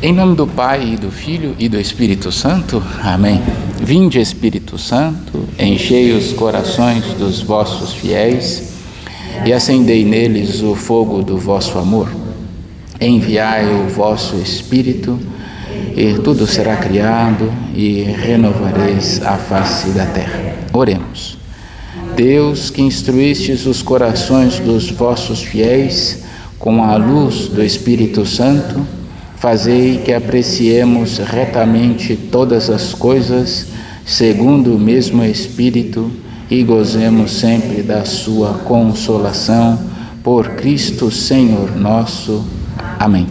Em nome do Pai, e do Filho e do Espírito Santo. Amém. Vinde, Espírito Santo, enchei os corações dos vossos fiéis e acendei neles o fogo do vosso amor. Enviai o vosso Espírito e tudo será criado e renovareis a face da terra. Oremos. Deus, que instruístes os corações dos vossos fiéis com a luz do Espírito Santo, fazei que apreciemos retamente todas as coisas, segundo o mesmo Espírito, e gozemos sempre da sua consolação, por Cristo Senhor nosso. Amém.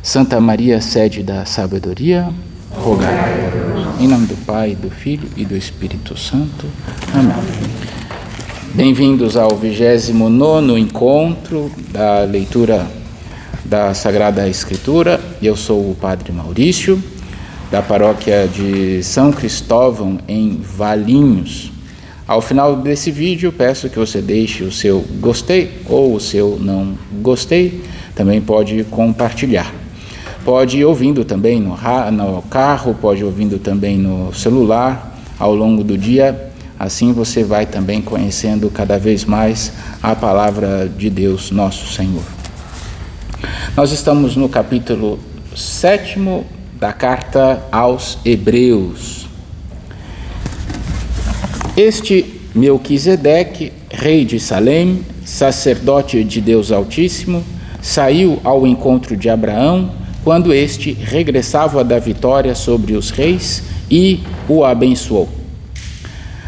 Santa Maria, sede da sabedoria, rogai por nós. Em nome do Pai, do Filho e do Espírito Santo. Amém. Bem-vindos ao 29º encontro da leitura da Sagrada Escritura. Eu sou o Padre Maurício, da paróquia de São Cristóvão, em Valinhos. Ao final desse vídeo, peço que você deixe o seu gostei ou o seu não gostei. Também pode compartilhar. Pode ir ouvindo também no carro, pode ir ouvindo também no celular ao longo do dia. Assim você vai também conhecendo cada vez mais a palavra de Deus, nosso Senhor. Nós estamos no capítulo 7 da carta aos Hebreus. Este Melquisedeque, rei de Salém, sacerdote de Deus Altíssimo, saiu ao encontro de Abraão quando este regressava da vitória sobre os reis e o abençoou.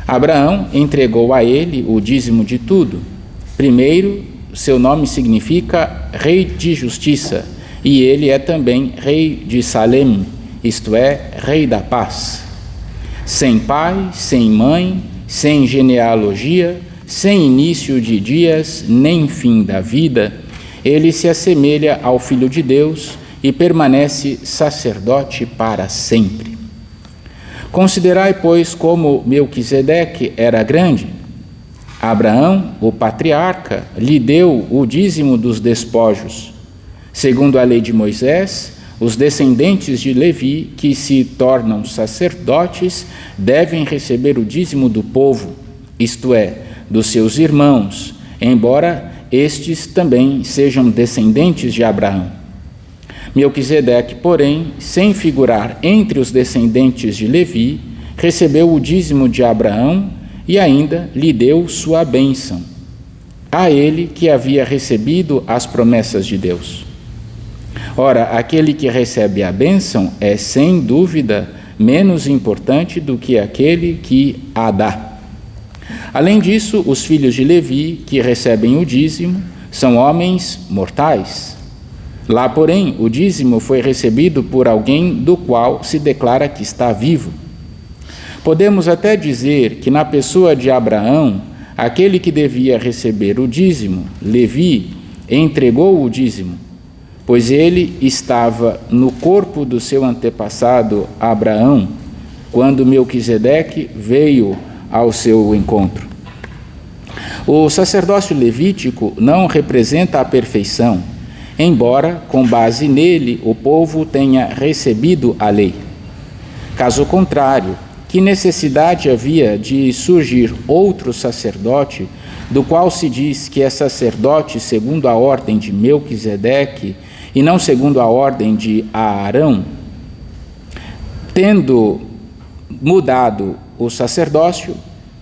Abraão entregou a ele o dízimo de tudo. Primeiro, seu nome significa Rei de Justiça, e ele é também Rei de Salém, isto é, Rei da Paz. Sem pai, sem mãe, sem genealogia, sem início de dias, nem fim da vida, ele se assemelha ao Filho de Deus e permanece sacerdote para sempre. Considerai, pois, como Melquisedeque era grande. Abraão, o patriarca, lhe deu o dízimo dos despojos. Segundo a lei de Moisés, os descendentes de Levi, que se tornam sacerdotes, devem receber o dízimo do povo, isto é, dos seus irmãos, embora estes também sejam descendentes de Abraão. Melquisedeque, porém, sem figurar entre os descendentes de Levi, recebeu o dízimo de Abraão e ainda lhe deu sua bênção, a ele que havia recebido as promessas de Deus. Ora, aquele que recebe a bênção é, sem dúvida, menos importante do que aquele que a dá. Além disso, os filhos de Levi, que recebem o dízimo, são homens mortais. Lá, porém, o dízimo foi recebido por alguém do qual se declara que está vivo. Podemos até dizer que na pessoa de Abraão, aquele que devia receber o dízimo, Levi, entregou o dízimo, pois ele estava no corpo do seu antepassado Abraão, quando Melquisedeque veio ao seu encontro. O sacerdócio levítico não representa a perfeição, embora, com base nele, o povo tenha recebido a lei. Caso contrário, que necessidade havia de surgir outro sacerdote, do qual se diz que é sacerdote segundo a ordem de Melquisedeque e não segundo a ordem de Arão? Tendo mudado o sacerdócio,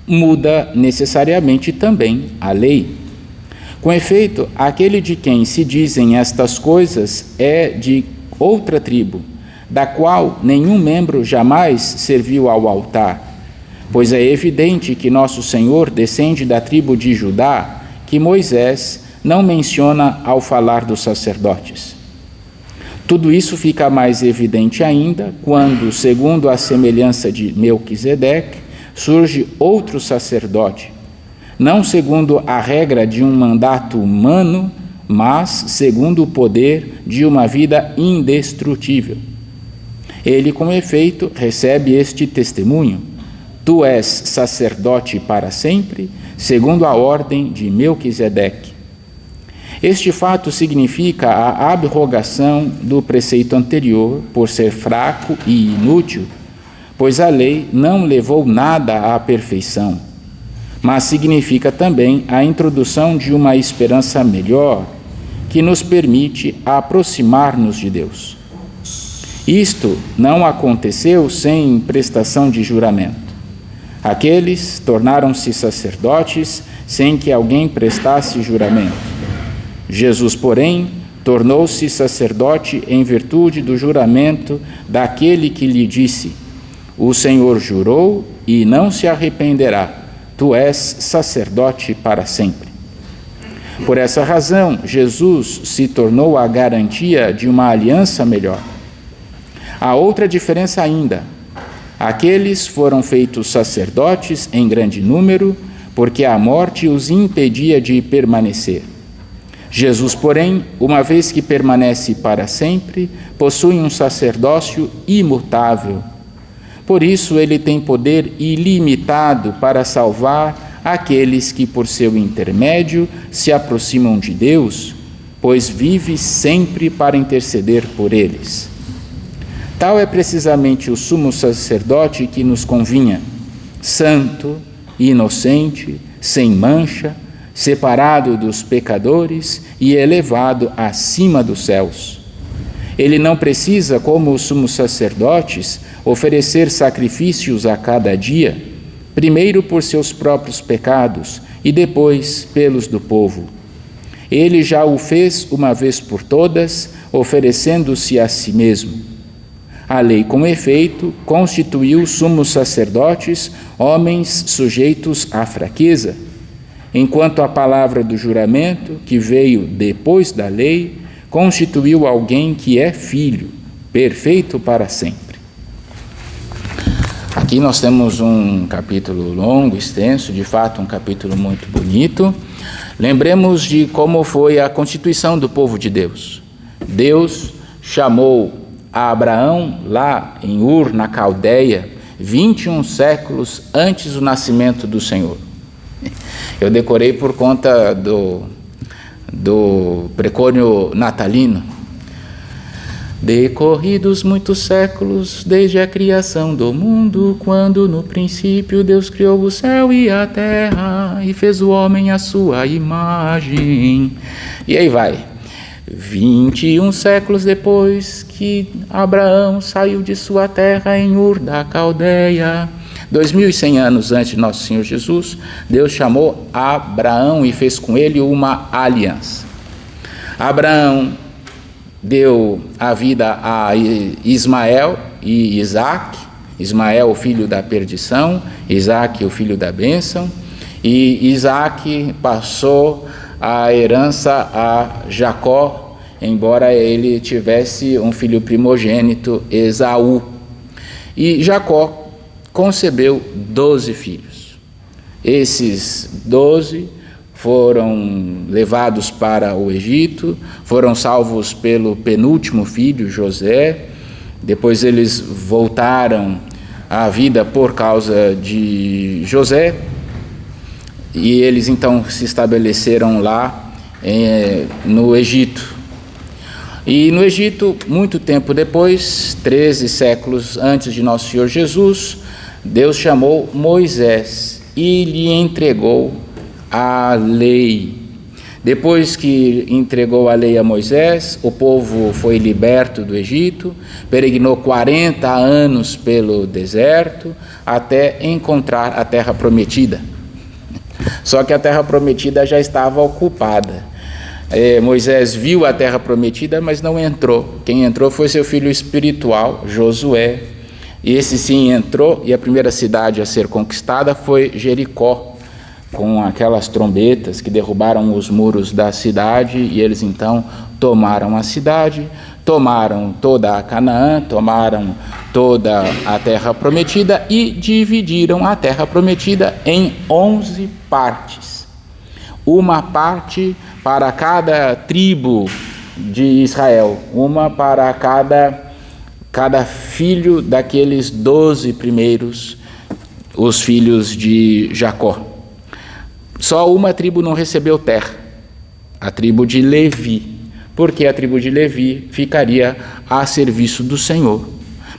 muda necessariamente também a lei. Com efeito, aquele de quem se dizem estas coisas é de outra tribo, da qual nenhum membro jamais serviu ao altar, pois é evidente que nosso Senhor descende da tribo de Judá, que Moisés não menciona ao falar dos sacerdotes. Tudo isso fica mais evidente ainda quando, segundo a semelhança de Melquisedeque, surge outro sacerdote, não segundo a regra de um mandato humano, mas segundo o poder de uma vida indestrutível. Ele, com efeito, recebe este testemunho: tu és sacerdote para sempre, segundo a ordem de Melquisedeque. Este fato significa a abrogação do preceito anterior por ser fraco e inútil, pois a lei não levou nada à perfeição, mas significa também a introdução de uma esperança melhor que nos permite aproximar-nos de Deus. Isto não aconteceu sem prestação de juramento. Aqueles tornaram-se sacerdotes sem que alguém prestasse juramento. Jesus, porém, tornou-se sacerdote em virtude do juramento daquele que lhe disse: o Senhor jurou e não se arrependerá, tu és sacerdote para sempre. Por essa razão, Jesus se tornou a garantia de uma aliança melhor. Há outra diferença ainda. Aqueles foram feitos sacerdotes em grande número, porque a morte os impedia de permanecer. Jesus, porém, uma vez que permanece para sempre, possui um sacerdócio imutável. Por isso, ele tem poder ilimitado para salvar aqueles que, por seu intermédio, se aproximam de Deus, pois vive sempre para interceder por eles. Tal é precisamente o sumo sacerdote que nos convinha, santo, inocente, sem mancha, separado dos pecadores e elevado acima dos céus. Ele não precisa, como os sumos sacerdotes, oferecer sacrifícios a cada dia, primeiro por seus próprios pecados e depois pelos do povo. Ele já o fez uma vez por todas, oferecendo-se a si mesmo. A lei, com efeito, constituiu sumos sacerdotes, homens sujeitos à fraqueza, enquanto a palavra do juramento, que veio depois da lei, constituiu alguém que é filho, perfeito para sempre. Aqui nós temos um capítulo longo, extenso, de fato um capítulo muito bonito. Lembremos de como foi a constituição do povo de Deus. Deus chamou a Abraão lá em Ur, na Caldeia, 21 séculos antes do nascimento do Senhor. Eu decorei por conta do precônio natalino. Decorridos muitos séculos, desde a criação do mundo, quando no princípio Deus criou o céu e a terra, e fez o homem à sua imagem. E aí vai. 21 séculos depois que Abraão saiu de sua terra em Ur da Caldeia, 2100 anos antes de Nosso Senhor Jesus, Deus chamou Abraão e fez com ele uma aliança. Abraão deu a vida a Ismael e Isaque. Ismael, o filho da perdição, Isaque, o filho da bênção, e Isaque passou a herança a Jacó, embora ele tivesse um filho primogênito, Esaú. E Jacó concebeu 12 filhos. Esses 12 foram levados para o Egito, foram salvos pelo penúltimo filho, José. Depois eles voltaram à vida por causa de José, e eles então se estabeleceram lá no Egito. E no Egito, muito tempo depois, 13 séculos antes de Nosso Senhor Jesus, Deus chamou Moisés e lhe entregou a lei. Depois que entregou a lei a Moisés, o povo foi liberto do Egito, peregrinou 40 anos pelo deserto, até encontrar a terra prometida. Só que a terra prometida já estava ocupada. Moisés viu a terra prometida, mas não entrou. Quem entrou foi seu filho espiritual, Josué. E esse sim entrou, e a primeira cidade a ser conquistada foi Jericó, com aquelas trombetas que derrubaram os muros da cidade, e eles então tomaram a cidade, tomaram toda a Canaã, tomaram toda a terra prometida e dividiram a terra prometida em 11 partes. Uma parte para cada tribo de Israel, uma para cada filho daqueles 12 primeiros, os filhos de Jacó. Só uma tribo não recebeu terra, a tribo de Levi, porque a tribo de Levi ficaria a serviço do Senhor.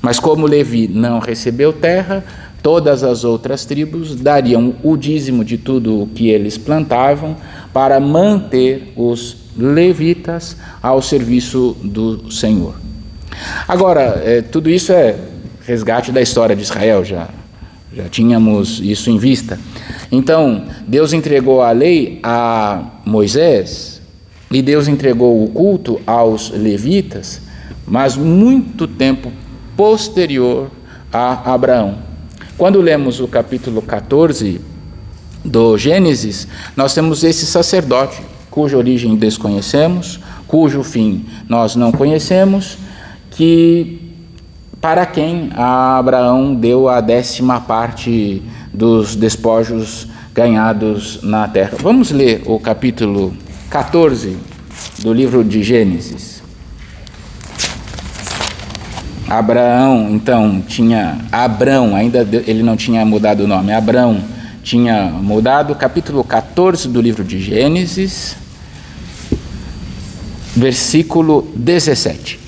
Mas como Levi não recebeu terra, todas as outras tribos dariam o dízimo de tudo o que eles plantavam para manter os levitas ao serviço do Senhor. Agora, tudo isso é resgate da história de Israel, já tínhamos isso em vista. Então, Deus entregou a lei a Moisés e Deus entregou o culto aos levitas, mas muito tempo posterior a Abraão. Quando lemos o capítulo 14 do Gênesis, nós temos esse sacerdote, cuja origem desconhecemos, cujo fim nós não conhecemos, para quem Abraão deu a 10ª parte dos despojos ganhados na terra. Vamos ler o capítulo 14 do livro de Gênesis. Abrão, ainda ele não tinha mudado o nome, Abrão tinha mudado, capítulo 14 do livro de Gênesis, versículo 17.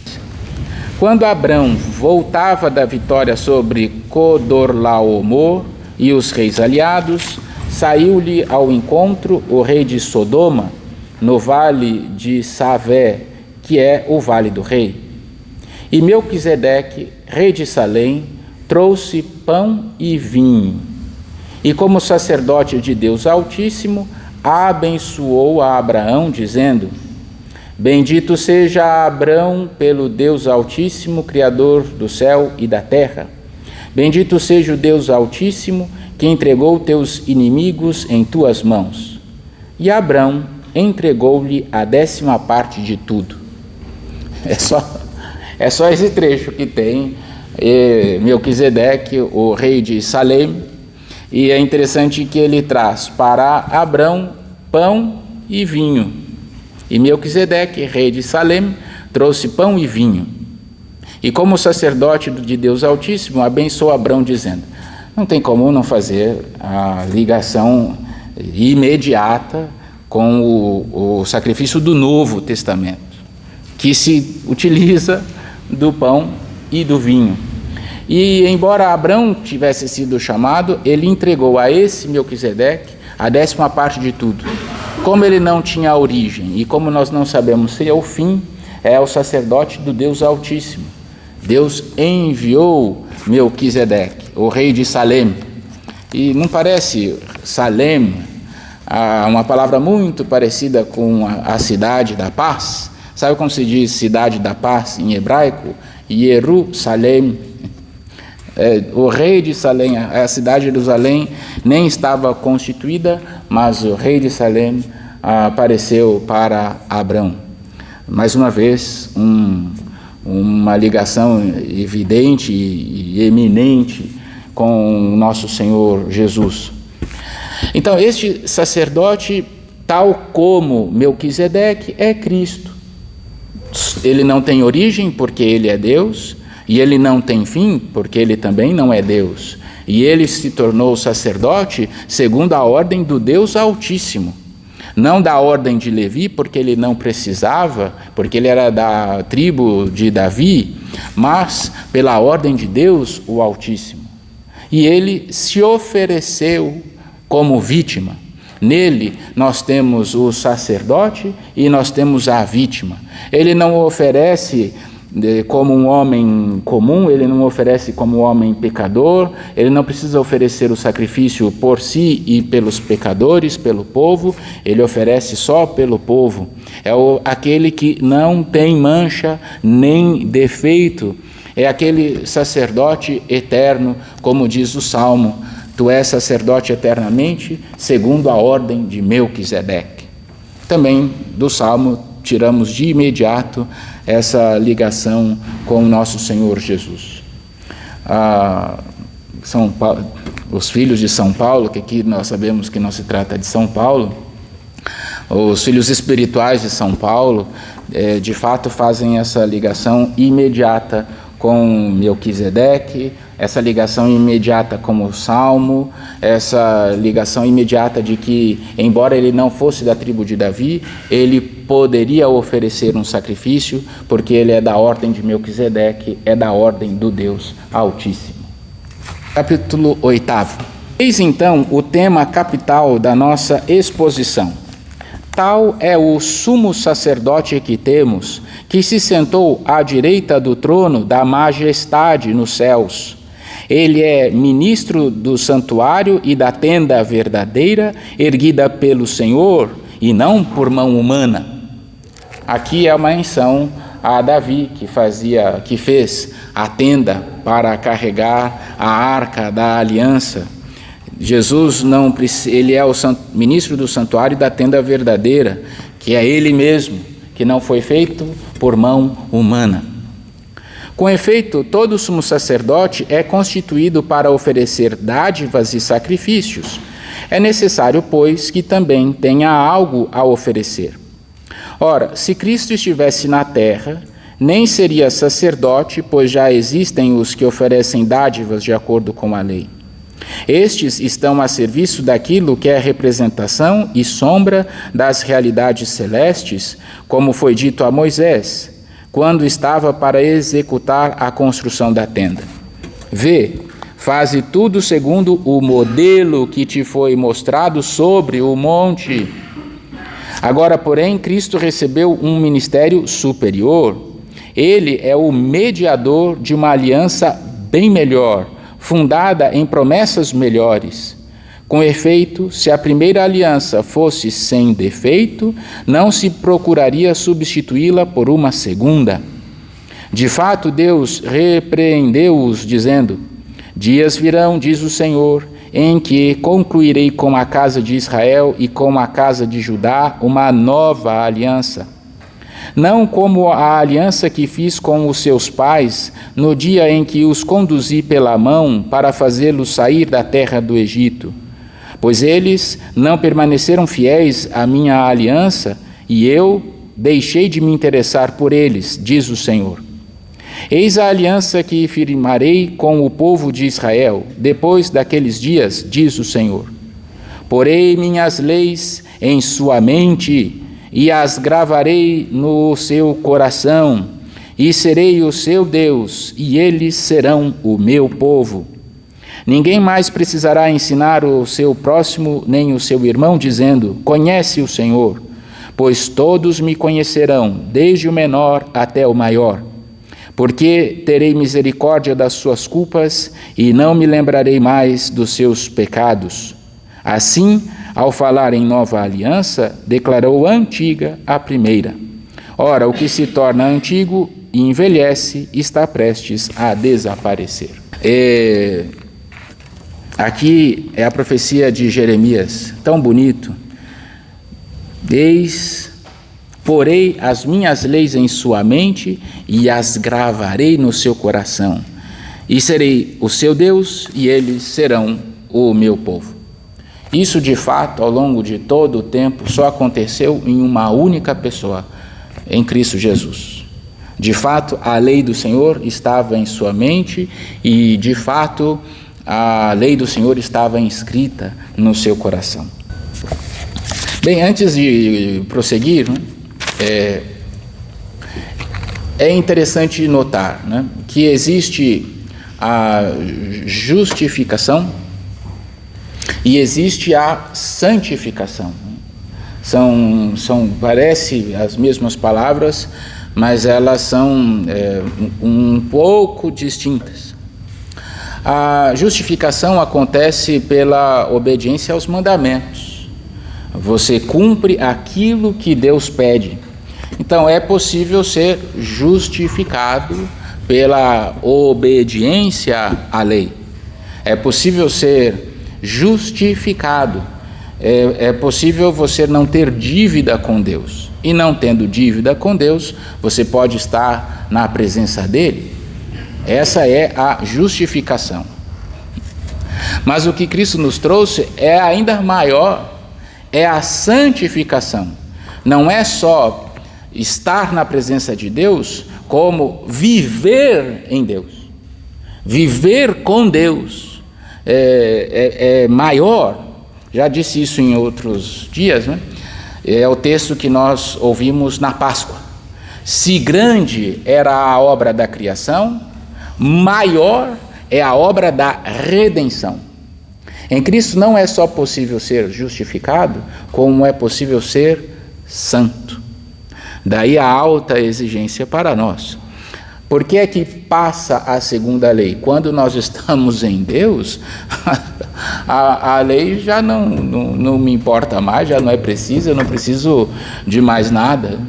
Quando Abrão voltava da vitória sobre Codorlaomer e os reis aliados, saiu-lhe ao encontro o rei de Sodoma, no vale de Savé, que é o vale do rei. E Melquisedeque, rei de Salém, trouxe pão e vinho. E como sacerdote de Deus Altíssimo, abençoou a Abraão, dizendo: Bendito seja Abrão pelo Deus Altíssimo, Criador do céu e da terra. Bendito seja o Deus Altíssimo, que entregou teus inimigos em tuas mãos. E Abrão entregou-lhe a 10ª parte de tudo. É só esse trecho que tem Melquisedeque, o rei de Salém, e é interessante que ele traz para Abrão pão e vinho. E Melquisedeque, rei de Salém, trouxe pão e vinho. E como sacerdote de Deus Altíssimo, abençoou Abrão, dizendo: não tem como não fazer a ligação imediata com o sacrifício do Novo Testamento, que se utiliza do pão e do vinho. E embora Abrão tivesse sido chamado, ele entregou a esse Melquisedeque a 10ª parte de tudo. Como ele não tinha origem e como nós não sabemos se é o fim, é o sacerdote do Deus Altíssimo. Deus enviou Melquisedeque, o rei de Salém. E não parece Salém uma palavra muito parecida com a cidade da paz? Sabe como se diz cidade da paz em hebraico? Jerusalém. O rei de Salém, a cidade de Jerusalém nem estava constituída, mas o rei de Salém apareceu para Abrão. Mais uma vez, uma ligação evidente e eminente com o nosso Senhor Jesus. Então, este sacerdote, tal como Melquisedeque, é Cristo. Ele não tem origem porque ele é Deus, e ele não tem fim porque ele também não é Deus. E ele se tornou sacerdote segundo a ordem do Deus Altíssimo. Não da ordem de Levi, porque ele não precisava, porque ele era da tribo de Davi, mas pela ordem de Deus, o Altíssimo. E ele se ofereceu como vítima. Nele nós temos o sacerdote e nós temos a vítima. Ele não oferece como um homem comum, ele não oferece como um homem pecador, ele não precisa oferecer o sacrifício por si e pelos pecadores, pelo povo, ele oferece só pelo povo. É aquele que não tem mancha nem defeito, é aquele sacerdote eterno, como diz o Salmo: tu és sacerdote eternamente, segundo a ordem de Melquisedeque. Também do Salmo tiramos de imediato essa ligação com o nosso Senhor Jesus. Os filhos de São Paulo, que aqui nós sabemos que não se trata de São Paulo, os filhos espirituais de São Paulo, de fato fazem essa ligação imediata com Melquisedeque, essa ligação imediata com o Salmo, essa ligação imediata de que, embora ele não fosse da tribo de Davi, ele poderia oferecer um sacrifício, porque ele é da ordem de Melquisedeque, é da ordem do Deus Altíssimo. Capítulo 8. Eis então o tema capital da nossa exposição. Tal é o sumo sacerdote que temos, que se sentou à direita do trono da majestade nos céus. Ele é ministro do santuário e da tenda verdadeira, erguida pelo Senhor e não por mão humana. Aqui é uma menção a Davi, que fez a tenda para carregar a arca da aliança. Jesus ele é o ministro do santuário e da tenda verdadeira, que é ele mesmo, que não foi feito por mão humana. Com efeito, todo sumo sacerdote é constituído para oferecer dádivas e sacrifícios. É necessário, pois, que também tenha algo a oferecer. Ora, se Cristo estivesse na terra, nem seria sacerdote, pois já existem os que oferecem dádivas de acordo com a lei. Estes estão a serviço daquilo que é representação e sombra das realidades celestes, como foi dito a Moisés, quando estava para executar a construção da tenda. Vê, faze tudo segundo o modelo que te foi mostrado sobre o monte. Agora, porém, Cristo recebeu um ministério superior. Ele é o mediador de uma aliança bem melhor, fundada em promessas melhores. Com efeito, se a primeira aliança fosse sem defeito, não se procuraria substituí-la por uma segunda. De fato, Deus repreendeu-os, dizendo: dias virão, diz o Senhor, em que concluirei com a casa de Israel e com a casa de Judá uma nova aliança. Não como a aliança que fiz com os seus pais, no dia em que os conduzi pela mão para fazê-los sair da terra do Egito. Pois eles não permaneceram fiéis à minha aliança, e eu deixei de me interessar por eles, diz o Senhor. Eis a aliança que firmarei com o povo de Israel, depois daqueles dias, diz o Senhor. Porei minhas leis em sua mente, e as gravarei no seu coração, e serei o seu Deus, e eles serão o meu povo. Ninguém mais precisará ensinar o seu próximo, nem o seu irmão, dizendo: conhece o Senhor, pois todos me conhecerão, desde o menor até o maior. Porque terei misericórdia das suas culpas, e não me lembrarei mais dos seus pecados. Assim, ao falar em nova aliança, declarou a antiga a primeira. Ora, o que se torna antigo e envelhece está prestes a desaparecer. Aqui é a profecia de Jeremias, tão bonito. Porei as minhas leis em sua mente e as gravarei no seu coração. E serei o seu Deus e eles serão o meu povo. Isso, de fato, ao longo de todo o tempo, só aconteceu em uma única pessoa, em Cristo Jesus. De fato, a lei do Senhor estava em sua mente e, de fato, a lei do Senhor estava inscrita no seu coração. Bem, antes de prosseguir, é interessante notar, que existe a justificação e existe a santificação. Parece as mesmas palavras, mas elas são um pouco distintas. A justificação acontece pela obediência aos mandamentos. Você cumpre aquilo que Deus pede. Então, é possível ser justificado pela obediência à lei. É possível ser justificado. É possível você não ter dívida com Deus. E não tendo dívida com Deus, você pode estar na presença dele. Essa é a justificação. Mas o que Cristo nos trouxe é ainda maior, é a santificação. Não é só estar na presença de Deus como viver em Deus. Viver com Deus é maior. Já disse isso em outros dias, né? É o texto que nós ouvimos na Páscoa. Se grande era a obra da criação, maior é a obra da redenção. Em Cristo não é só possível ser justificado, como é possível ser santo. Daí a alta exigência para nós. Por que é que passa a segunda lei? Quando nós estamos em Deus, a lei já não me importa mais, já não é precisa, eu não preciso de mais nada.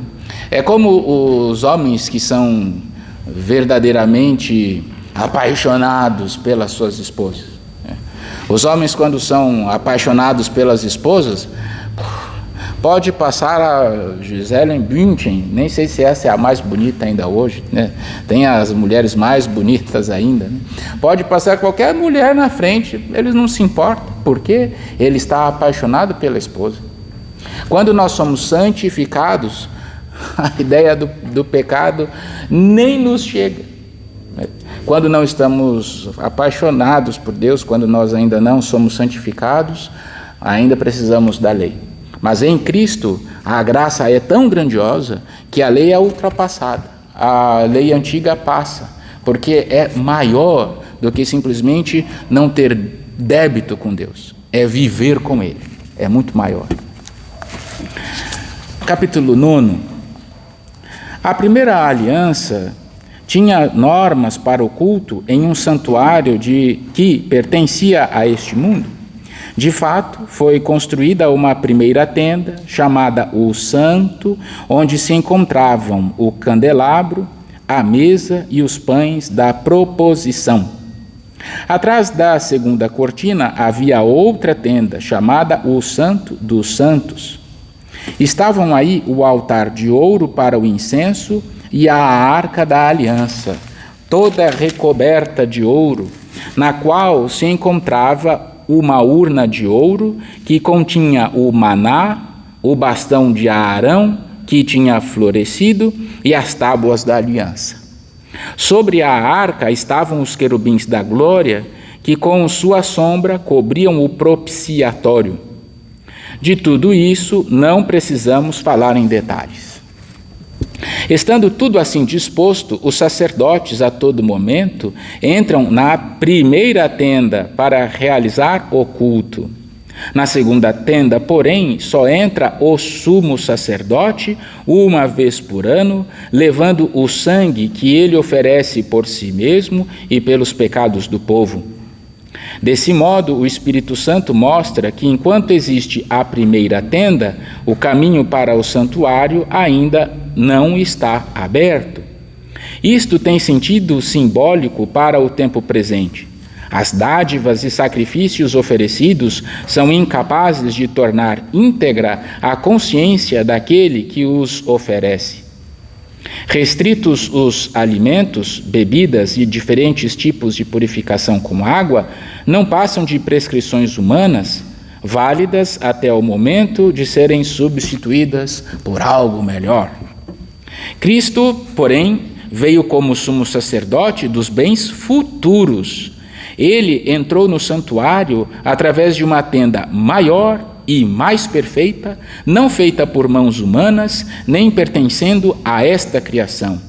É como os homens que são verdadeiramente apaixonados pelas suas esposas. Os homens, quando são apaixonados pelas esposas, pode passar a Gisele Bündchen, nem sei se essa é a mais bonita ainda hoje, né? Tem as mulheres mais bonitas ainda, né? Pode passar qualquer mulher na frente, eles não se importam, porque ele está apaixonado pela esposa. Quando nós somos santificados, a ideia do pecado nem nos chega. Quando não estamos apaixonados por Deus, quando nós ainda não somos santificados, ainda precisamos da lei. Mas em Cristo, a graça é tão grandiosa que a lei é ultrapassada. A lei antiga passa, porque é maior do que simplesmente não ter débito com Deus. É viver com Ele. É muito maior. Capítulo 9. A primeira aliança tinha normas para o culto em um santuário que pertencia a este mundo. De fato, foi construída uma primeira tenda, chamada o Santo, onde se encontravam o candelabro, a mesa e os pães da proposição. Atrás da segunda cortina havia outra tenda, chamada o Santo dos Santos. Estavam aí o altar de ouro para o incenso e a arca da aliança, toda recoberta de ouro, na qual se encontrava uma urna de ouro que continha o maná, o bastão de Arão, que tinha florescido, e as tábuas da aliança. Sobre a arca estavam os querubins da glória, que com sua sombra cobriam o propiciatório. De tudo isso, não precisamos falar em detalhes. Estando tudo assim disposto, os sacerdotes a todo momento entram na primeira tenda para realizar o culto. Na segunda tenda, porém, só entra o sumo sacerdote uma vez por ano, levando o sangue que ele oferece por si mesmo e pelos pecados do povo. Desse modo, o Espírito Santo mostra que, enquanto existe a primeira tenda, o caminho para o santuário ainda não está aberto. Isto tem sentido simbólico para o tempo presente. As dádivas e sacrifícios oferecidos são incapazes de tornar íntegra a consciência daquele que os oferece. Restritos os alimentos, bebidas e diferentes tipos de purificação com água, não passam de prescrições humanas, válidas até o momento de serem substituídas por algo melhor. Cristo, porém, veio como sumo sacerdote dos bens futuros. Ele entrou no santuário através de uma tenda maior e mais perfeita, não feita por mãos humanas, nem pertencendo a esta criação.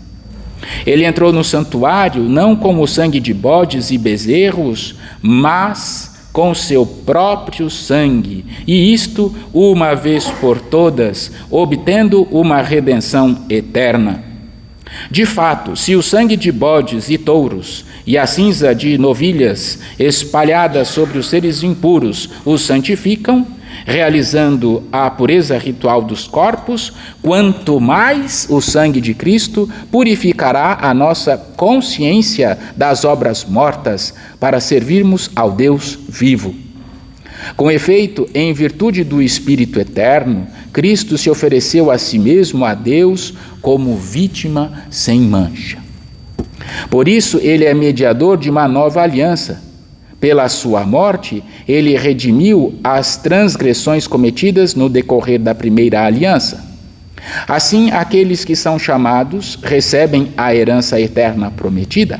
Ele entrou no santuário não com o sangue de bodes e bezerros, mas com seu próprio sangue, e isto uma vez por todas, obtendo uma redenção eterna. De fato, se o sangue de bodes e touros e a cinza de novilhas espalhadas sobre os seres impuros os santificam, realizando a pureza ritual dos corpos, quanto mais o sangue de Cristo purificará a nossa consciência das obras mortas para servirmos ao Deus vivo. Com efeito, em virtude do Espírito eterno, Cristo se ofereceu a si mesmo a Deus como vítima sem mancha. Por isso, ele é mediador de uma nova aliança. Pela sua morte, ele redimiu as transgressões cometidas no decorrer da primeira aliança. Assim, aqueles que são chamados recebem a herança eterna prometida.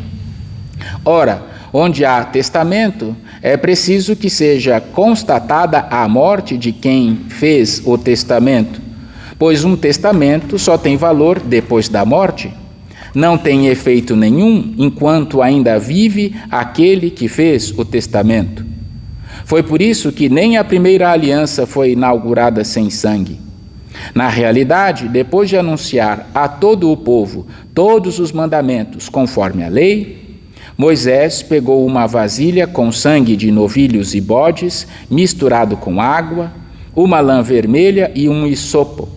Ora, onde há testamento, é preciso que seja constatada a morte de quem fez o testamento, pois um testamento só tem valor depois da morte. Não tem efeito nenhum enquanto ainda vive aquele que fez o testamento. Foi por isso que nem a primeira aliança foi inaugurada sem sangue. Na realidade, depois de anunciar a todo o povo todos os mandamentos conforme a lei, Moisés pegou uma vasilha com sangue de novilhos e bodes misturado com água, uma lã vermelha e um hisopo.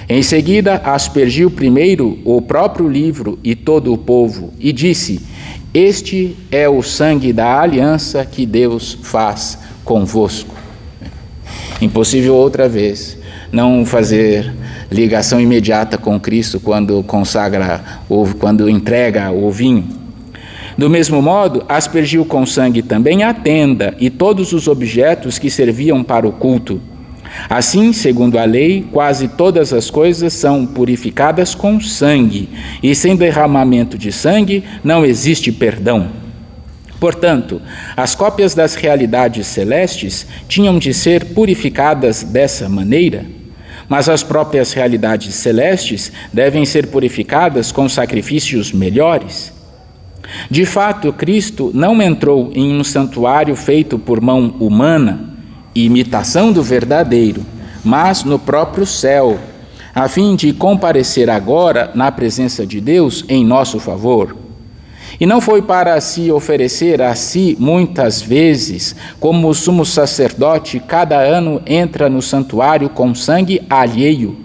Em seguida, aspergiu primeiro o próprio livro e todo o povo e disse: Este é o sangue da aliança que Deus faz convosco. Impossível outra vez não fazer ligação imediata com Cristo quando consagra, ou quando entrega o vinho. Do mesmo modo, aspergiu com sangue também a tenda e todos os objetos que serviam para o culto. Assim, segundo a lei, quase todas as coisas são purificadas com sangue, e sem derramamento de sangue não existe perdão. Portanto, as cópias das realidades celestes tinham de ser purificadas dessa maneira, mas as próprias realidades celestes devem ser purificadas com sacrifícios melhores. De fato, Cristo não entrou em um santuário feito por mão humana, imitação do verdadeiro, mas no próprio céu, a fim de comparecer agora na presença de Deus em nosso favor. E não foi para se oferecer a si muitas vezes, como o sumo sacerdote cada ano entra no santuário com sangue alheio,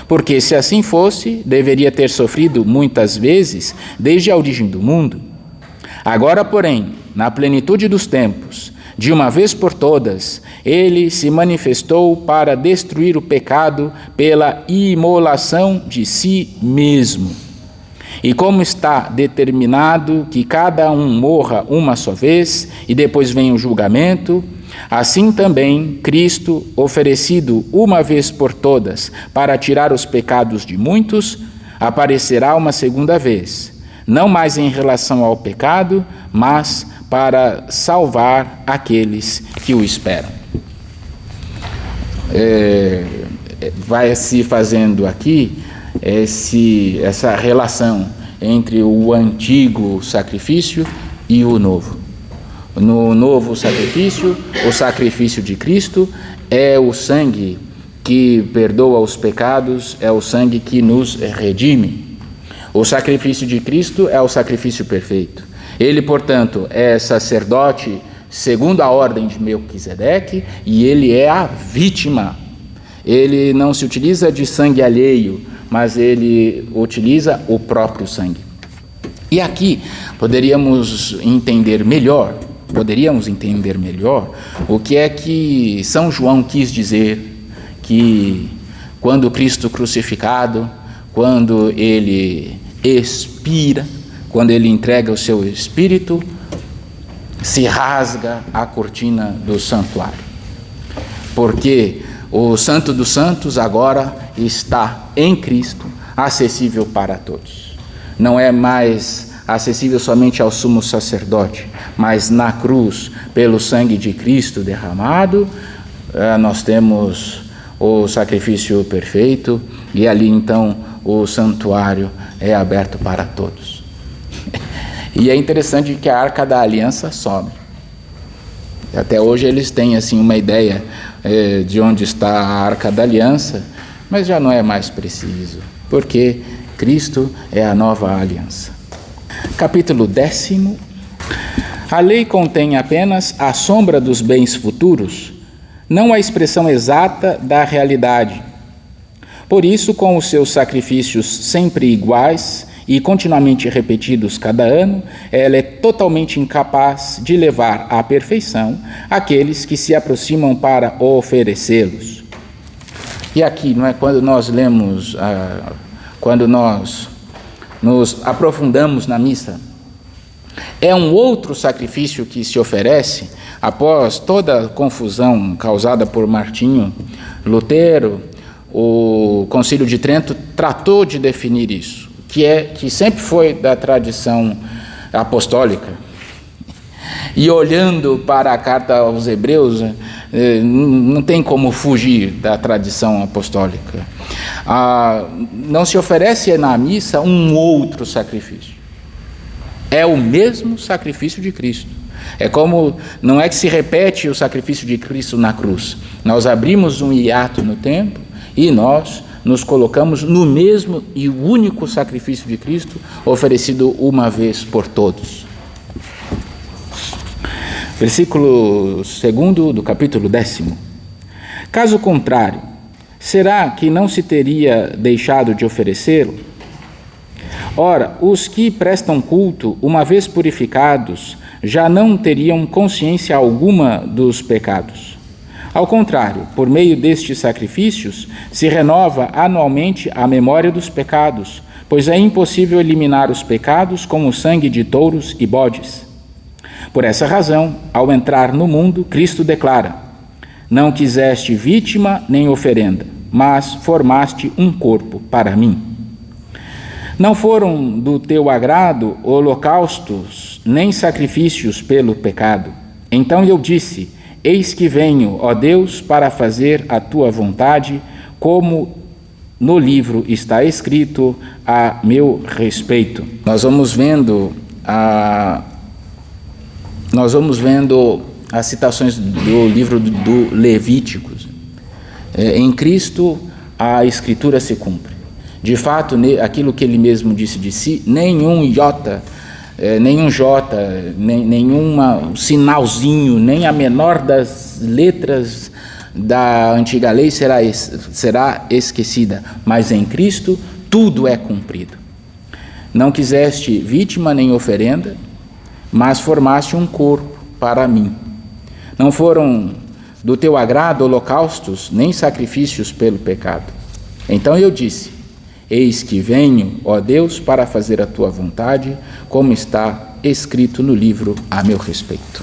porque se assim fosse, deveria ter sofrido muitas vezes desde a origem do mundo. Agora, porém, na plenitude dos tempos, de uma vez por todas, ele se manifestou para destruir o pecado pela imolação de si mesmo. E como está determinado que cada um morra uma só vez e depois vem o julgamento, assim também Cristo, oferecido uma vez por todas para tirar os pecados de muitos, aparecerá uma segunda vez, não mais em relação ao pecado, mas para salvar aqueles que o esperam. Vai se fazendo aqui essa relação entre o antigo sacrifício e o novo. No novo sacrifício, o sacrifício de Cristo é o sangue que perdoa os pecados, é o sangue que nos redime. O sacrifício de Cristo é o sacrifício perfeito. Ele, portanto, é sacerdote segundo a ordem de Melquisedeque e ele é a vítima. Ele não se utiliza de sangue alheio, mas ele utiliza o próprio sangue. E aqui poderíamos entender melhor o que é que São João quis dizer, que quando Cristo crucificado, quando ele expira, quando ele entrega o seu espírito, se rasga a cortina do santuário. Porque o Santo dos Santos agora está em Cristo, acessível para todos. Não é mais acessível somente ao sumo sacerdote, mas na cruz, pelo sangue de Cristo derramado, nós temos o sacrifício perfeito e ali então o santuário é aberto para todos. E é interessante que a Arca da Aliança some. Até hoje eles têm assim uma ideia de onde está a Arca da Aliança, mas já não é mais preciso, porque Cristo é a nova aliança. Capítulo 10. A lei contém apenas a sombra dos bens futuros, não a expressão exata da realidade. Por isso, com os seus sacrifícios sempre iguais e continuamente repetidos cada ano, ela é totalmente incapaz de levar à perfeição aqueles que se aproximam para oferecê-los. E aqui, não é, quando nós lemos, quando nós nos aprofundamos na missa, é um outro sacrifício que se oferece após toda a confusão causada por Martinho Lutero, o Concílio de Trento tratou de definir isso, que sempre foi da tradição apostólica. E olhando para a carta aos Hebreus, não tem como fugir da tradição apostólica. Não se oferece na missa um outro sacrifício. É o mesmo sacrifício de Cristo. Não é que se repete o sacrifício de Cristo na cruz. Nós abrimos um hiato no tempo e nós nos colocamos no mesmo e único sacrifício de Cristo, oferecido uma vez por todos. Versículo 2 do capítulo 10. Caso contrário, será que não se teria deixado de oferecê-lo? Ora, os que prestam culto, uma vez purificados, já não teriam consciência alguma dos pecados. Ao contrário, por meio destes sacrifícios, se renova anualmente a memória dos pecados, pois é impossível eliminar os pecados com o sangue de touros e bodes. Por essa razão, ao entrar no mundo, Cristo declara: não quiseste vítima nem oferenda, mas formaste um corpo para mim. Não foram do teu agrado holocaustos, nem sacrifícios pelo pecado. Então eu disse: eis que venho, ó Deus, para fazer a tua vontade, como no livro está escrito a meu respeito. Nós vamos vendo as citações do livro do Levíticos. Em Cristo a Escritura se cumpre. De fato, aquilo que ele mesmo disse de si, nenhum jota, nenhum sinalzinho, nem a menor das letras da antiga lei será esquecida, mas em Cristo tudo é cumprido. Não quiseste vítima nem oferenda, mas formaste um corpo para mim. Não foram do teu agrado holocaustos, nem sacrifícios pelo pecado. Então eu disse: eis que venho, ó Deus, para fazer a tua vontade, como está escrito no livro a meu respeito.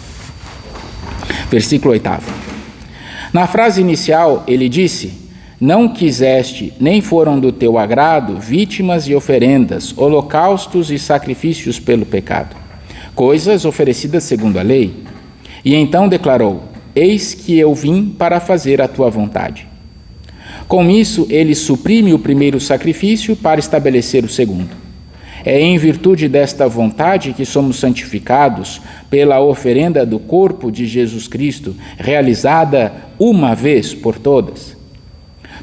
Versículo 8. Na frase inicial ele disse: não quiseste, nem foram do teu agrado, vítimas e oferendas, holocaustos e sacrifícios pelo pecado, coisas oferecidas segundo a lei. E então declarou: eis que eu vim para fazer a tua vontade. Com isso, ele suprime o primeiro sacrifício para estabelecer o segundo. É em virtude desta vontade que somos santificados pela oferenda do corpo de Jesus Cristo, realizada uma vez por todas.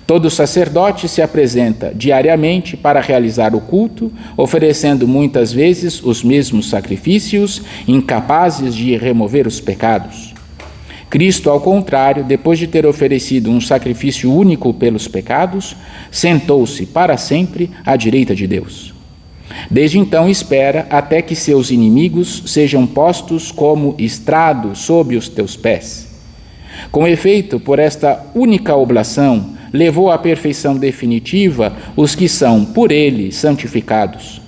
Todo sacerdote se apresenta diariamente para realizar o culto, oferecendo muitas vezes os mesmos sacrifícios, incapazes de remover os pecados. Cristo, ao contrário, depois de ter oferecido um sacrifício único pelos pecados, sentou-se para sempre à direita de Deus. Desde então espera até que seus inimigos sejam postos como estrado sob os teus pés. Com efeito, por esta única oblação, levou à perfeição definitiva os que são, por ele, santificados.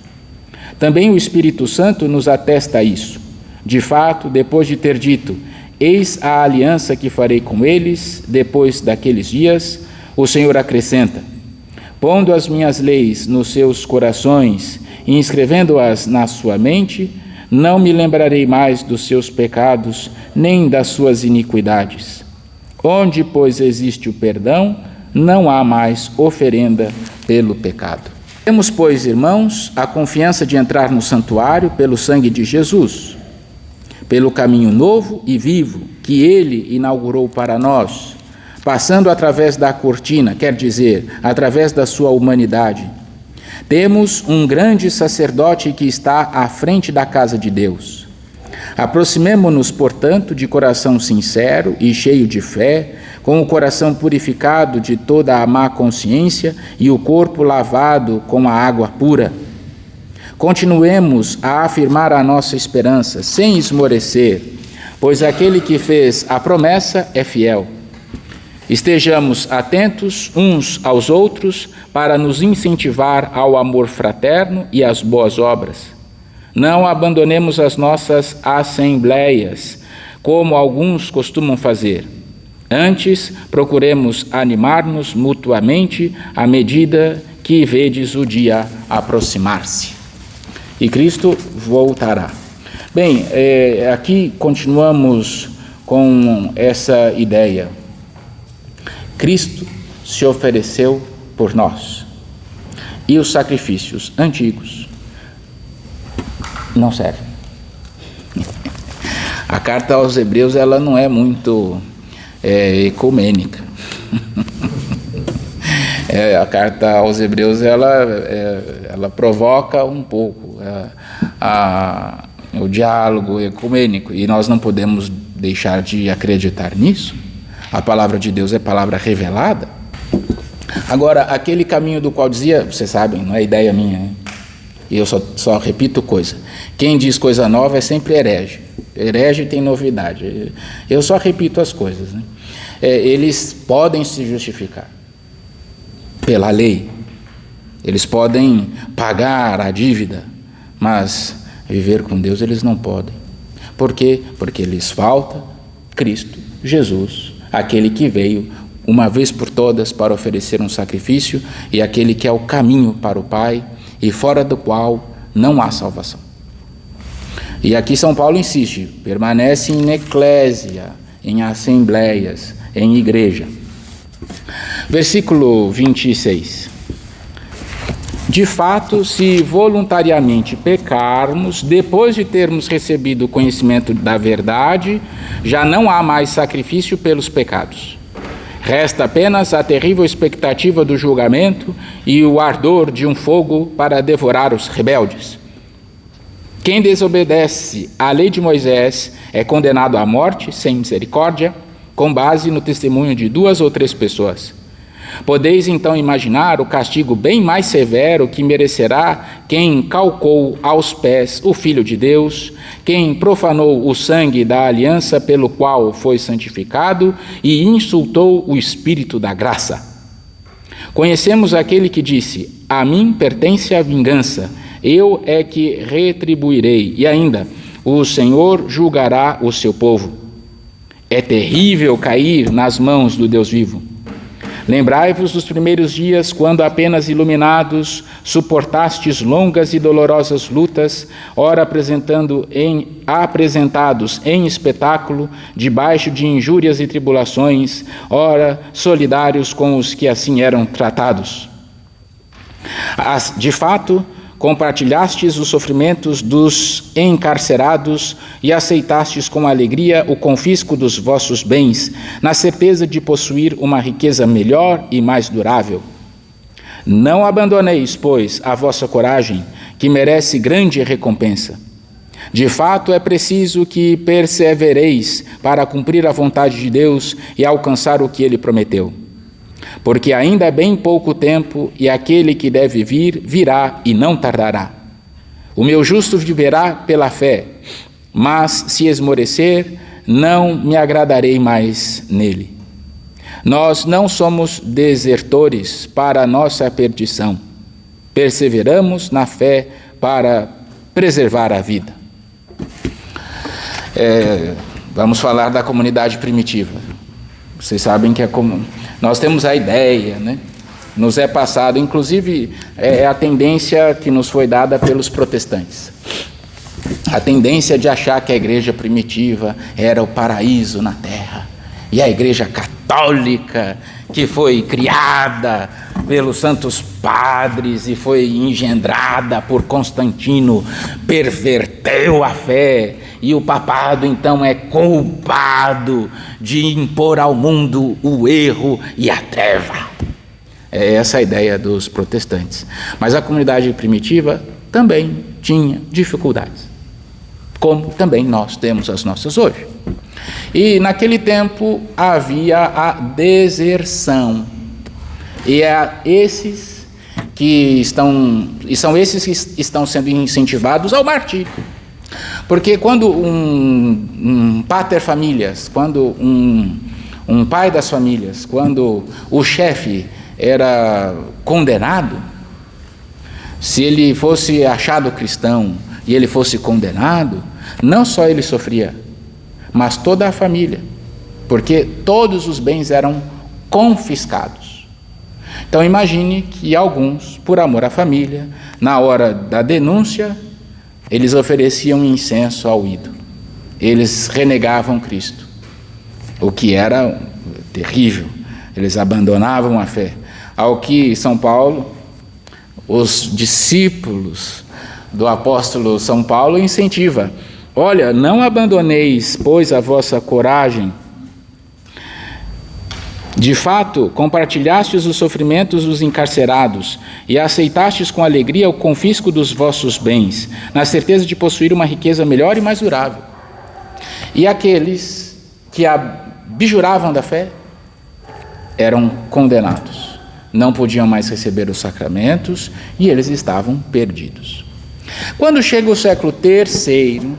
Também o Espírito Santo nos atesta isso. De fato, depois de ter dito: eis a aliança que farei com eles, depois daqueles dias, o Senhor acrescenta: pondo as minhas leis nos seus corações e inscrevendo-as na sua mente, não me lembrarei mais dos seus pecados, nem das suas iniquidades. Onde, pois, existe o perdão, não há mais oferenda pelo pecado. Temos, pois, irmãos, a confiança de entrar no santuário pelo sangue de Jesus, pelo caminho novo e vivo que ele inaugurou para nós, passando através da cortina, quer dizer, através da sua humanidade. Temos um grande sacerdote que está à frente da casa de Deus. Aproximemo-nos, portanto, de coração sincero e cheio de fé, com o coração purificado de toda a má consciência e o corpo lavado com a água pura. Continuemos a afirmar a nossa esperança, sem esmorecer, pois aquele que fez a promessa é fiel. Estejamos atentos uns aos outros para nos incentivar ao amor fraterno e às boas obras. Não abandonemos as nossas assembleias, como alguns costumam fazer. Antes, procuremos animar-nos mutuamente à medida que vedes o dia aproximar-se. E Cristo voltará. Bem, aqui continuamos com essa ideia. Cristo se ofereceu por nós. E os sacrifícios antigos não servem. A carta aos Hebreus, ela não é muito ecumênica. A carta aos Hebreus, ela provoca um pouco o diálogo ecumênico, e nós não podemos deixar de acreditar nisso. A palavra de Deus é palavra revelada. Agora, aquele caminho do qual dizia, vocês sabem, não é ideia minha, né? E eu só repito coisa. Quem diz coisa nova é sempre herege. Herege tem novidade. Eu só repito as coisas, né? Eles podem se justificar pela lei. Eles podem pagar a dívida, mas viver com Deus eles não podem. Por quê? Porque lhes falta Cristo, Jesus, aquele que veio uma vez por todas para oferecer um sacrifício, e aquele que é o caminho para o Pai, e fora do qual não há salvação. E aqui São Paulo insiste: permanece em eclésia, em assembleias, em igreja. Versículo 26. De fato, se voluntariamente pecarmos, depois de termos recebido o conhecimento da verdade, já não há mais sacrifício pelos pecados. Resta apenas a terrível expectativa do julgamento e o ardor de um fogo para devorar os rebeldes. Quem desobedece à lei de Moisés é condenado à morte sem misericórdia, com base no testemunho de 2 ou 3 pessoas. Podeis então imaginar o castigo bem mais severo que merecerá quem calcou aos pés o Filho de Deus, quem profanou o sangue da aliança pelo qual foi santificado e insultou o Espírito da graça. Conhecemos aquele que disse: a mim pertence a vingança, eu é que retribuirei. E ainda, o Senhor julgará o seu povo. É terrível cair nas mãos do Deus vivo. Lembrai-vos dos primeiros dias, quando apenas iluminados, suportastes longas e dolorosas lutas, ora apresentados em espetáculo, debaixo de injúrias e tribulações, ora solidários com os que assim eram tratados. De fato, compartilhastes os sofrimentos dos encarcerados e aceitastes com alegria o confisco dos vossos bens, na certeza de possuir uma riqueza melhor e mais durável. Não abandoneis, pois, a vossa coragem, que merece grande recompensa. De fato, é preciso que persevereis para cumprir a vontade de Deus e alcançar o que Ele prometeu. Porque ainda é bem pouco tempo, e aquele que deve vir, virá e não tardará. O meu justo viverá pela fé, mas se esmorecer, não me agradarei mais nele. Nós não somos desertores para a nossa perdição. Perseveramos na fé para preservar a vida. Vamos falar da comunidade primitiva. Vocês sabem que nós temos a ideia, né? Nos é passado, inclusive é a tendência que nos foi dada pelos protestantes. A tendência de achar que a igreja primitiva era o paraíso na terra. E a igreja católica, que foi criada pelos santos padres e foi engendrada por Constantino, perverteu a fé. E o papado, então, é culpado de impor ao mundo o erro e a treva. É essa a ideia dos protestantes. Mas a comunidade primitiva também tinha dificuldades, como também nós temos as nossas hoje. E naquele tempo havia a deserção. E esses que são esses que estão sendo incentivados ao martírio. Porque quando um pater familias, quando um pai das famílias, quando o chefe era condenado, se ele fosse achado cristão e ele fosse condenado, não só ele sofria, mas toda a família. porque todos os bens eram confiscados. Então imagine que alguns, por amor à família, na hora da denúncia, eles ofereciam incenso ao ídolo. Eles renegavam Cristo, o que era terrível. Eles abandonavam a fé. Ao que São Paulo, os discípulos do apóstolo São Paulo incentiva: olha, não abandoneis, pois, a vossa coragem. De fato, compartilhastes os sofrimentos dos encarcerados e aceitastes com alegria o confisco dos vossos bens, na certeza de possuir uma riqueza melhor e mais durável. E aqueles que abjuravam da fé eram condenados. Não podiam mais receber os sacramentos e eles estavam perdidos. Quando chega o século III,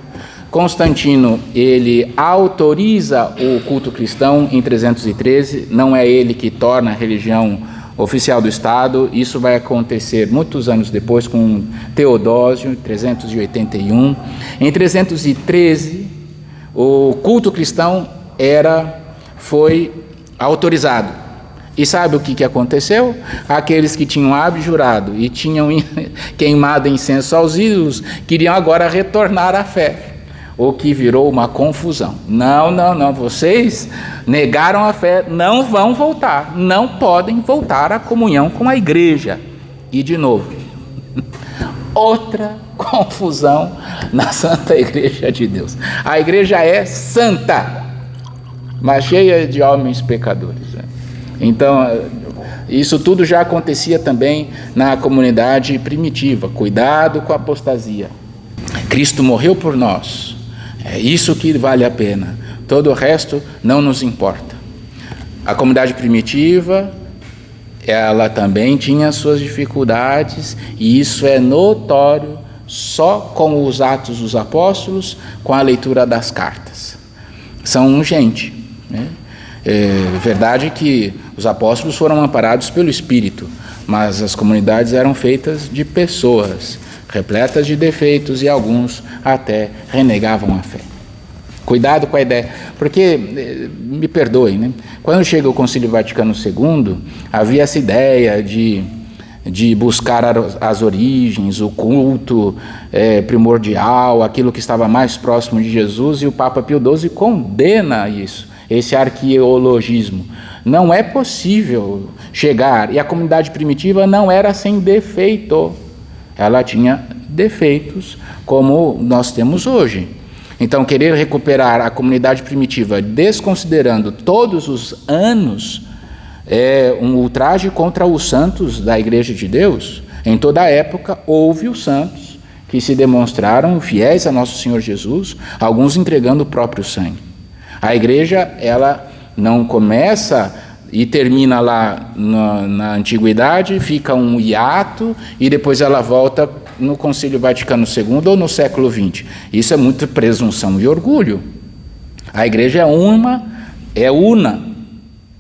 Constantino, ele autoriza o culto cristão em 313, não é ele que torna a religião oficial do Estado, isso vai acontecer muitos anos depois com Teodósio, em 381. Em 313, o culto cristão foi autorizado. E sabe o que aconteceu? Aqueles que tinham abjurado e tinham queimado incenso aos ídolos, queriam agora retornar à fé, o que virou uma confusão. Não, vocês negaram a fé, não vão voltar, não podem voltar à comunhão com a igreja. E de novo, outra confusão na Santa Igreja de Deus. A igreja é santa, mas cheia de homens pecadores, né? Então, isso tudo já acontecia também na comunidade primitiva. Cuidado com a apostasia. Cristo morreu por nós. É isso que vale a pena. Todo o resto não nos importa. A comunidade primitiva, ela também tinha suas dificuldades, e isso é notório só com os Atos dos Apóstolos, com a leitura das cartas. São gente, né? É verdade que os apóstolos foram amparados pelo Espírito, mas as comunidades eram feitas de pessoas, repletas de defeitos, e alguns até renegavam a fé. Cuidado com a ideia, porque, me perdoem, né? Quando chega o Concílio Vaticano II, havia essa ideia de buscar as origens, o culto primordial, aquilo que estava mais próximo de Jesus, e o Papa Pio XII condena isso, esse arqueologismo. Não é possível chegar, e a comunidade primitiva não era sem defeito, ela tinha defeitos como nós temos hoje. Então, querer recuperar a comunidade primitiva desconsiderando todos os anos é um ultraje contra os santos da Igreja de Deus. Em toda a época houve os santos que se demonstraram fiéis a nosso Senhor Jesus, alguns entregando o próprio sangue. A igreja, ela não começa e termina lá na antiguidade, fica um hiato e depois ela volta no Concílio Vaticano II ou no século XX. Isso é muita presunção e orgulho. A igreja é una,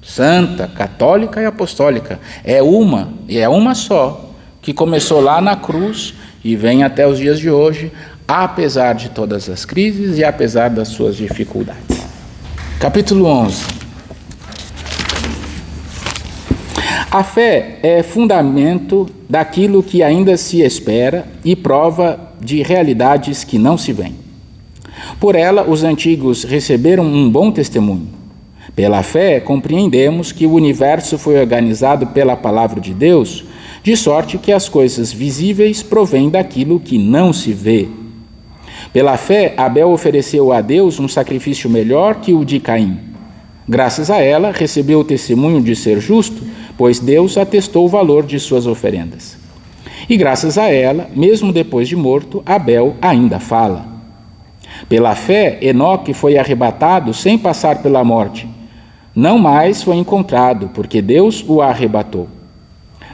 santa, católica e apostólica. É uma só, que começou lá na cruz e vem até os dias de hoje, apesar de todas as crises e apesar das suas dificuldades. Capítulo 11. A fé é fundamento daquilo que ainda se espera e prova de realidades que não se veem. Por ela, os antigos receberam um bom testemunho. Pela fé, compreendemos que o universo foi organizado pela palavra de Deus, de sorte que as coisas visíveis provêm daquilo que não se vê. Pela fé, Abel ofereceu a Deus um sacrifício melhor que o de Caim. Graças a ela, recebeu o testemunho de ser justo, pois Deus atestou o valor de suas oferendas. E graças a ela, mesmo depois de morto, Abel ainda fala. Pela fé, Enoque foi arrebatado sem passar pela morte. Não mais foi encontrado, porque Deus o arrebatou.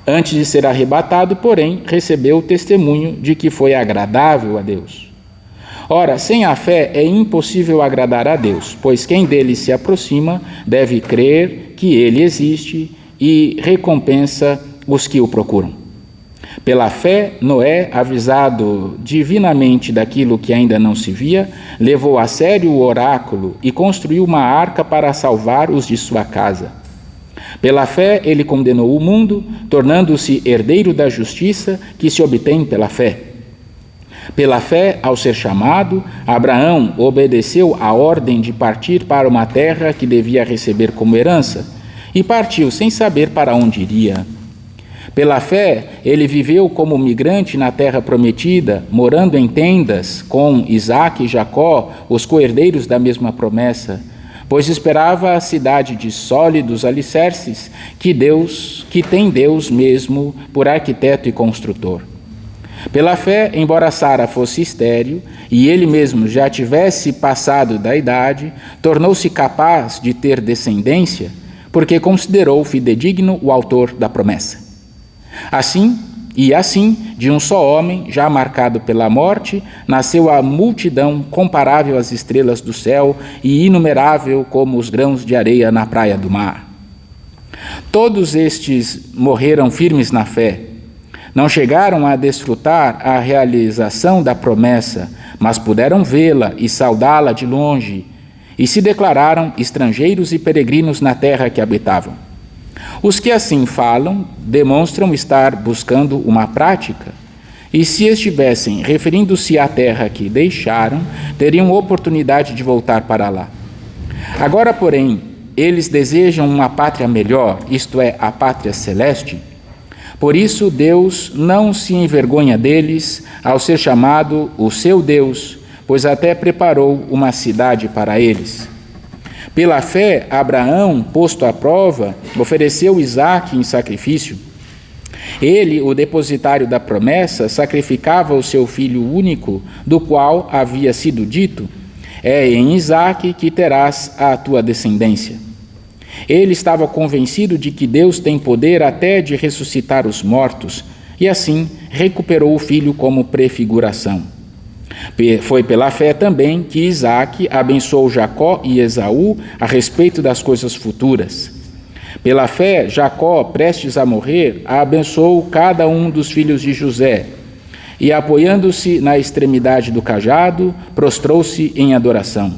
Antes de ser arrebatado, porém, recebeu o testemunho de que foi agradável a Deus. Ora, sem a fé é impossível agradar a Deus, pois quem dele se aproxima deve crer que ele existe e recompensa os que o procuram. Pela fé, Noé, avisado divinamente daquilo que ainda não se via, levou a sério o oráculo e construiu uma arca para salvar os de sua casa. Pela fé, ele condenou o mundo, tornando-se herdeiro da justiça que se obtém pela fé. Pela fé, ao ser chamado, Abraão obedeceu à ordem de partir para uma terra que devia receber como herança, e partiu sem saber para onde iria. Pela fé, ele viveu como migrante na terra prometida, morando em tendas com Isaque e Jacó, os co-herdeiros da mesma promessa, pois esperava a cidade de sólidos alicerces que tem Deus mesmo por arquiteto e construtor. Pela fé, embora Sara fosse estéril e ele mesmo já tivesse passado da idade, tornou-se capaz de ter descendência, porque considerou fidedigno o autor da promessa. Assim, de um só homem, já marcado pela morte, nasceu a multidão comparável às estrelas do céu e inumerável como os grãos de areia na praia do mar. Todos estes morreram firmes na fé. Não chegaram a desfrutar a realização da promessa, mas puderam vê-la e saudá-la de longe, e se declararam estrangeiros e peregrinos na terra que habitavam. Os que assim falam demonstram estar buscando uma prática, e se estivessem referindo-se à terra que deixaram, teriam oportunidade de voltar para lá. Agora, porém, eles desejam uma pátria melhor, isto é, a pátria celeste. Por isso, Deus não se envergonha deles ao ser chamado o seu Deus, pois até preparou uma cidade para eles. Pela fé, Abraão, posto à prova, ofereceu Isaque em sacrifício. Ele, o depositário da promessa, sacrificava o seu filho único, do qual havia sido dito: é em Isaque que terás a tua descendência. Ele estava convencido de que Deus tem poder até de ressuscitar os mortos, e assim recuperou o filho como prefiguração. Foi pela fé também que Isaque abençoou Jacó e Esaú a respeito das coisas futuras. Pela fé, Jacó, prestes a morrer, abençoou cada um dos filhos de José, e apoiando-se na extremidade do cajado, prostrou-se em adoração.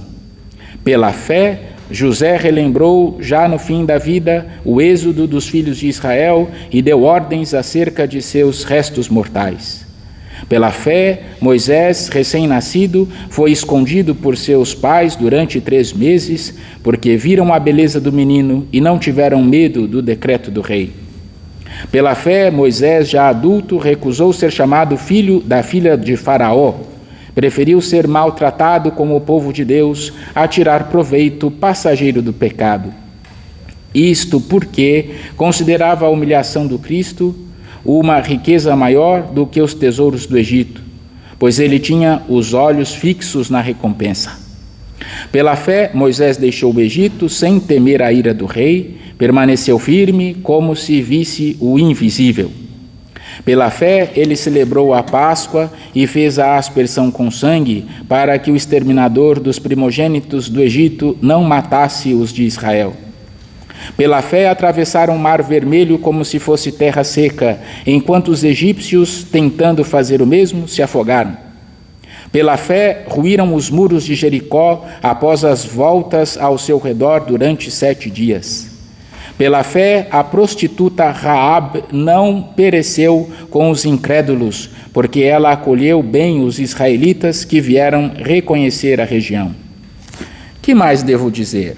Pela fé, José relembrou, já no fim da vida, o êxodo dos filhos de Israel e deu ordens acerca de seus restos mortais. Pela fé, Moisés, recém-nascido, foi escondido por seus pais durante 3 meses, porque viram a beleza do menino e não tiveram medo do decreto do rei. Pela fé, Moisés, já adulto, recusou ser chamado filho da filha de Faraó. Preferiu ser maltratado como o povo de Deus a tirar proveito passageiro do pecado. Isto porque considerava a humilhação do Cristo uma riqueza maior do que os tesouros do Egito, pois ele tinha os olhos fixos na recompensa. Pela fé, Moisés deixou o Egito sem temer a ira do rei, permaneceu firme como se visse o invisível. Pela fé, ele celebrou a Páscoa e fez a aspersão com sangue, para que o exterminador dos primogênitos do Egito não matasse os de Israel. Pela fé, atravessaram o Mar Vermelho como se fosse terra seca, enquanto os egípcios, tentando fazer o mesmo, se afogaram. Pela fé, ruíram os muros de Jericó após as voltas ao seu redor durante 7 dias. Pela fé, a prostituta Raab não pereceu com os incrédulos, porque ela acolheu bem os israelitas que vieram reconhecer a região. Que mais devo dizer?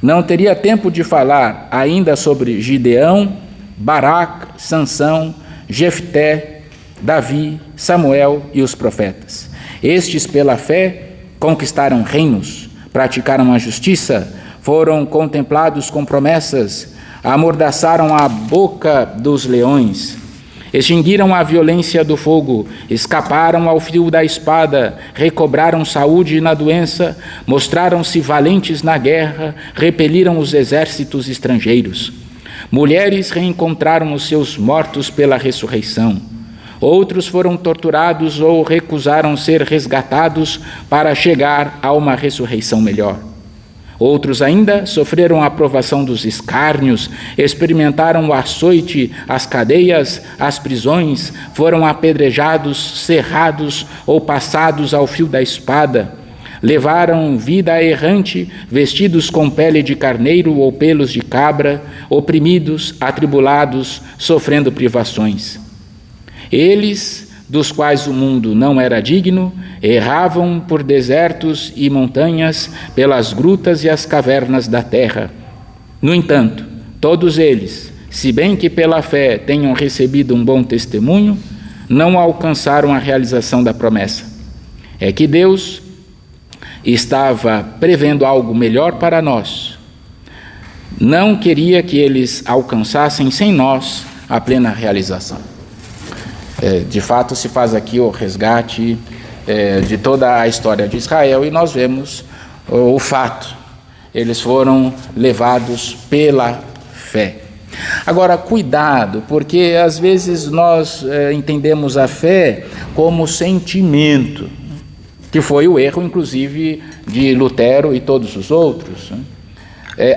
Não teria tempo de falar ainda sobre Gideão, Baraque, Sansão, Jefté, Davi, Samuel e os profetas. Estes, pela fé, conquistaram reinos, praticaram a justiça, foram contemplados com promessas, amordaçaram a boca dos leões, extinguiram a violência do fogo, escaparam ao fio da espada, recobraram saúde na doença, mostraram-se valentes na guerra, repeliram os exércitos estrangeiros. Mulheres reencontraram os seus mortos pela ressurreição. Outros foram torturados ou recusaram ser resgatados para chegar a uma ressurreição melhor. Outros ainda sofreram a provação dos escárnios, experimentaram o açoite, as cadeias, as prisões, foram apedrejados, serrados ou passados ao fio da espada. Levaram vida errante, vestidos com pele de carneiro ou pelos de cabra, oprimidos, atribulados, sofrendo privações. Eles, dos quais o mundo não era digno, erravam por desertos e montanhas, pelas grutas e as cavernas da terra. No entanto, todos eles, se bem que pela fé tenham recebido um bom testemunho, não alcançaram a realização da promessa. É que Deus estava prevendo algo melhor para nós. Não queria que eles alcançassem sem nós a plena realização. De fato, se faz aqui o resgate de toda a história de Israel e nós vemos o fato. Eles foram levados pela fé. Agora, cuidado, porque às vezes nós entendemos a fé como sentimento, que foi o erro, inclusive, de Lutero e todos os outros.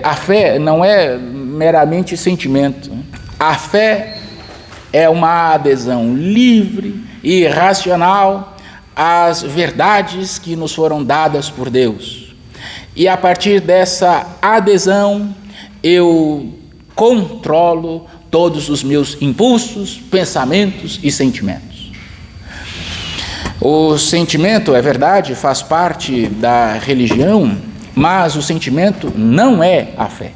A fé não é meramente sentimento. A fé é uma adesão livre e racional às verdades que nos foram dadas por Deus. E a partir dessa adesão, eu controlo todos os meus impulsos, pensamentos e sentimentos. O sentimento, é verdade, faz parte da religião, mas o sentimento não é a fé.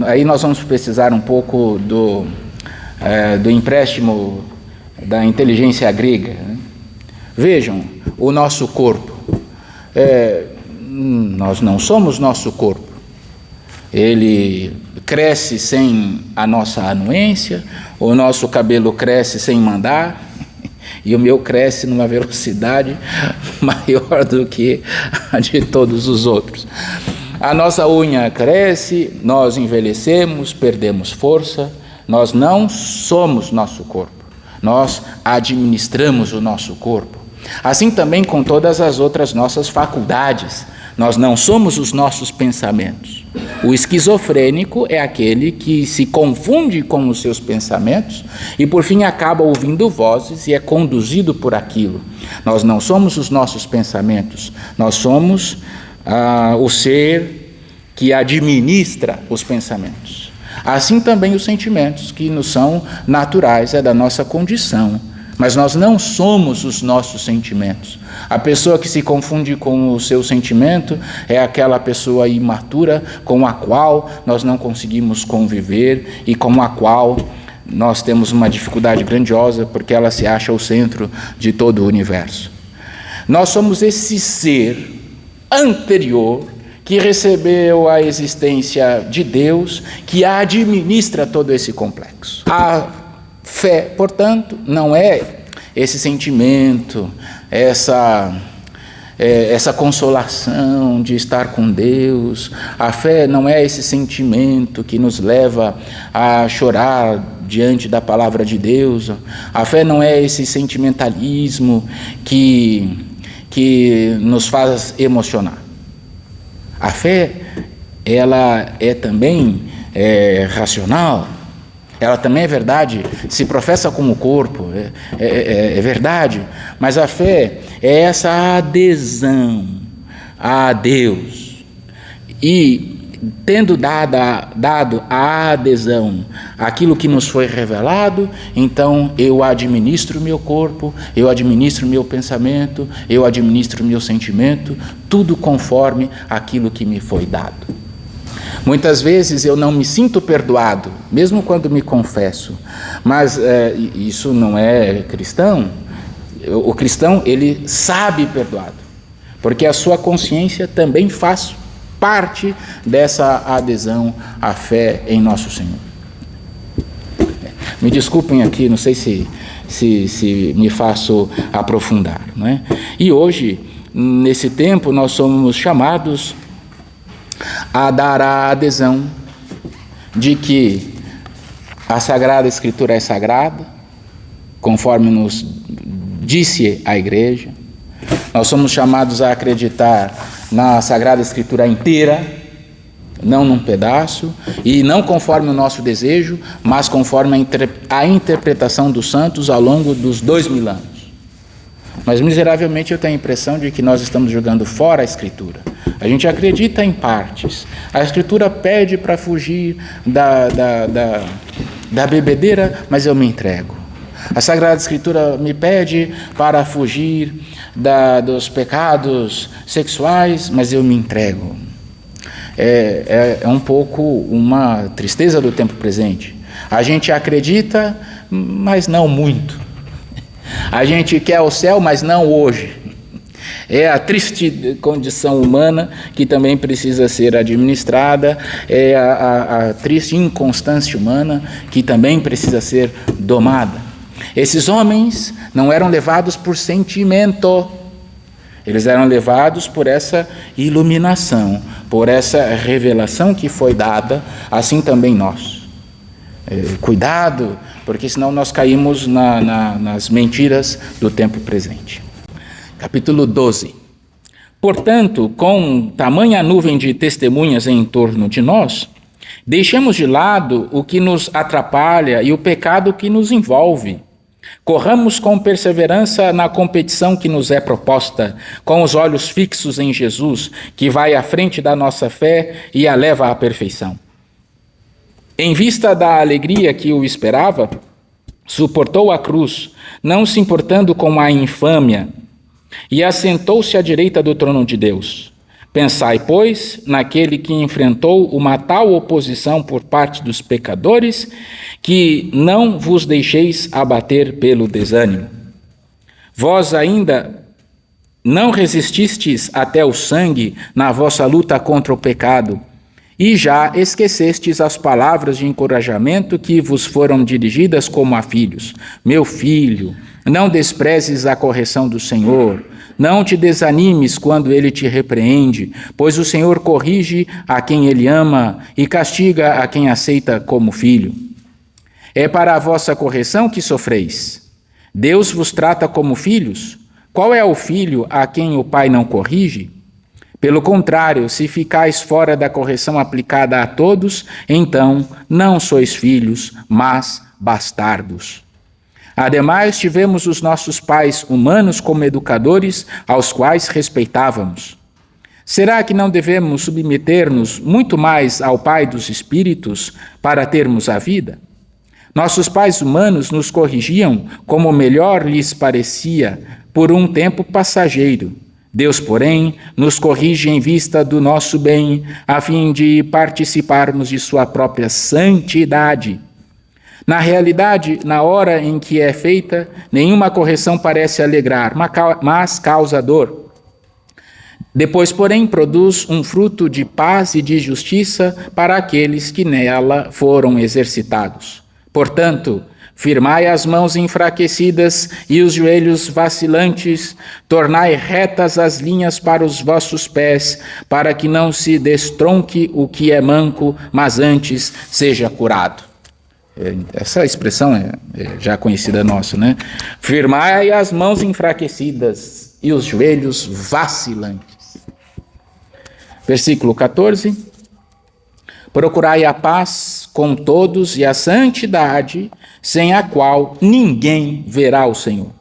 Aí nós vamos precisar um pouco do empréstimo da inteligência grega. Vejam, o nosso corpo. Nós não somos nosso corpo. Ele cresce sem a nossa anuência, o nosso cabelo cresce sem mandar, e o meu cresce numa velocidade maior do que a de todos os outros. A nossa unha cresce, nós envelhecemos, perdemos força, nós não somos nosso corpo, nós administramos o nosso corpo. Assim também com todas as outras nossas faculdades, nós não somos os nossos pensamentos. O esquizofrênico é aquele que se confunde com os seus pensamentos e por fim acaba ouvindo vozes e é conduzido por aquilo. Nós não somos os nossos pensamentos, nós somos o ser que administra os pensamentos. Assim também os sentimentos, que nos são naturais, é da nossa condição, mas nós não somos os nossos sentimentos. A pessoa que se confunde com o seu sentimento é aquela pessoa imatura com a qual nós não conseguimos conviver e com a qual nós temos uma dificuldade grandiosa, porque ela se acha o centro de todo o universo. Nós somos esse ser anterior que recebeu a existência de Deus, que administra todo esse complexo. A fé, portanto, não é esse sentimento, essa consolação de estar com Deus. A fé não é esse sentimento que nos leva a chorar diante da palavra de Deus. A fé não é esse sentimentalismo que nos faz emocionar. A fé, ela é também racional, ela também é verdade, se professa como corpo, é verdade, mas a fé é essa adesão a Deus. E tendo dado a adesão àquilo que nos foi revelado, então eu administro o meu corpo, eu administro o meu pensamento, eu administro o meu sentimento, tudo conforme aquilo que me foi dado. Muitas vezes eu não me sinto perdoado, mesmo quando me confesso, mas isso não é cristão. O cristão, ele sabe perdoado, porque a sua consciência também faz parte dessa adesão à fé em nosso Senhor. Me desculpem aqui, não sei se me faço aprofundar, não é? E hoje, nesse tempo, nós somos chamados a dar a adesão de que a Sagrada Escritura é sagrada, conforme nos disse a Igreja. Nós somos chamados a acreditar na Sagrada Escritura inteira, não num pedaço, e não conforme o nosso desejo, mas conforme a interpretação dos santos ao longo dos 2000 anos. Mas miseravelmente eu tenho a impressão de que nós estamos jogando fora a Escritura. A gente acredita em partes. A Escritura pede para fugir da bebedeira, mas eu me entrego. A Sagrada Escritura me pede para fugir dos pecados sexuais, mas eu me entrego. É um pouco uma tristeza do tempo presente. A gente acredita, mas não muito. A gente quer o céu, mas não hoje. É a triste condição humana que também precisa ser administrada, é a triste inconstância humana que também precisa ser domada. Esses homens não eram levados por sentimento, eles eram levados por essa iluminação, por essa revelação que foi dada, assim também nós. Cuidado, porque senão nós caímos nas mentiras do tempo presente. Capítulo 12. Portanto, com tamanha nuvem de testemunhas em torno de nós, deixemos de lado o que nos atrapalha e o pecado que nos envolve. Corramos com perseverança na competição que nos é proposta, com os olhos fixos em Jesus, que vai à frente da nossa fé e a leva à perfeição. Em vista da alegria que o esperava, suportou a cruz, não se importando com a infâmia, e assentou-se à direita do trono de Deus. Pensai, pois, naquele que enfrentou uma tal oposição por parte dos pecadores, que não vos deixeis abater pelo desânimo. Vós ainda não resististes até o sangue na vossa luta contra o pecado, e já esquecestes as palavras de encorajamento que vos foram dirigidas como a filhos. Meu filho, não desprezes a correção do Senhor, não te desanimes quando ele te repreende, pois o Senhor corrige a quem ele ama e castiga a quem aceita como filho. É para a vossa correção que sofreis. Deus vos trata como filhos. Qual é o filho a quem o pai não corrige? Pelo contrário, se ficais fora da correção aplicada a todos, então não sois filhos, mas bastardos. Ademais, tivemos os nossos pais humanos como educadores, aos quais respeitávamos. Será que não devemos submeter-nos muito mais ao Pai dos Espíritos para termos a vida? Nossos pais humanos nos corrigiam como melhor lhes parecia, por um tempo passageiro. Deus, porém, nos corrige em vista do nosso bem, a fim de participarmos de sua própria santidade. Na realidade, na hora em que é feita, nenhuma correção parece alegrar, mas causa dor. Depois, porém, produz um fruto de paz e de justiça para aqueles que nela foram exercitados. Portanto, firmai as mãos enfraquecidas e os joelhos vacilantes, tornai retas as linhas para os vossos pés, para que não se destronque o que é manco, mas antes seja curado. Essa expressão é já conhecida nossa, né? Firmai as mãos enfraquecidas e os joelhos vacilantes. Versículo 14. Procurai a paz com todos e a santidade, sem a qual ninguém verá o Senhor.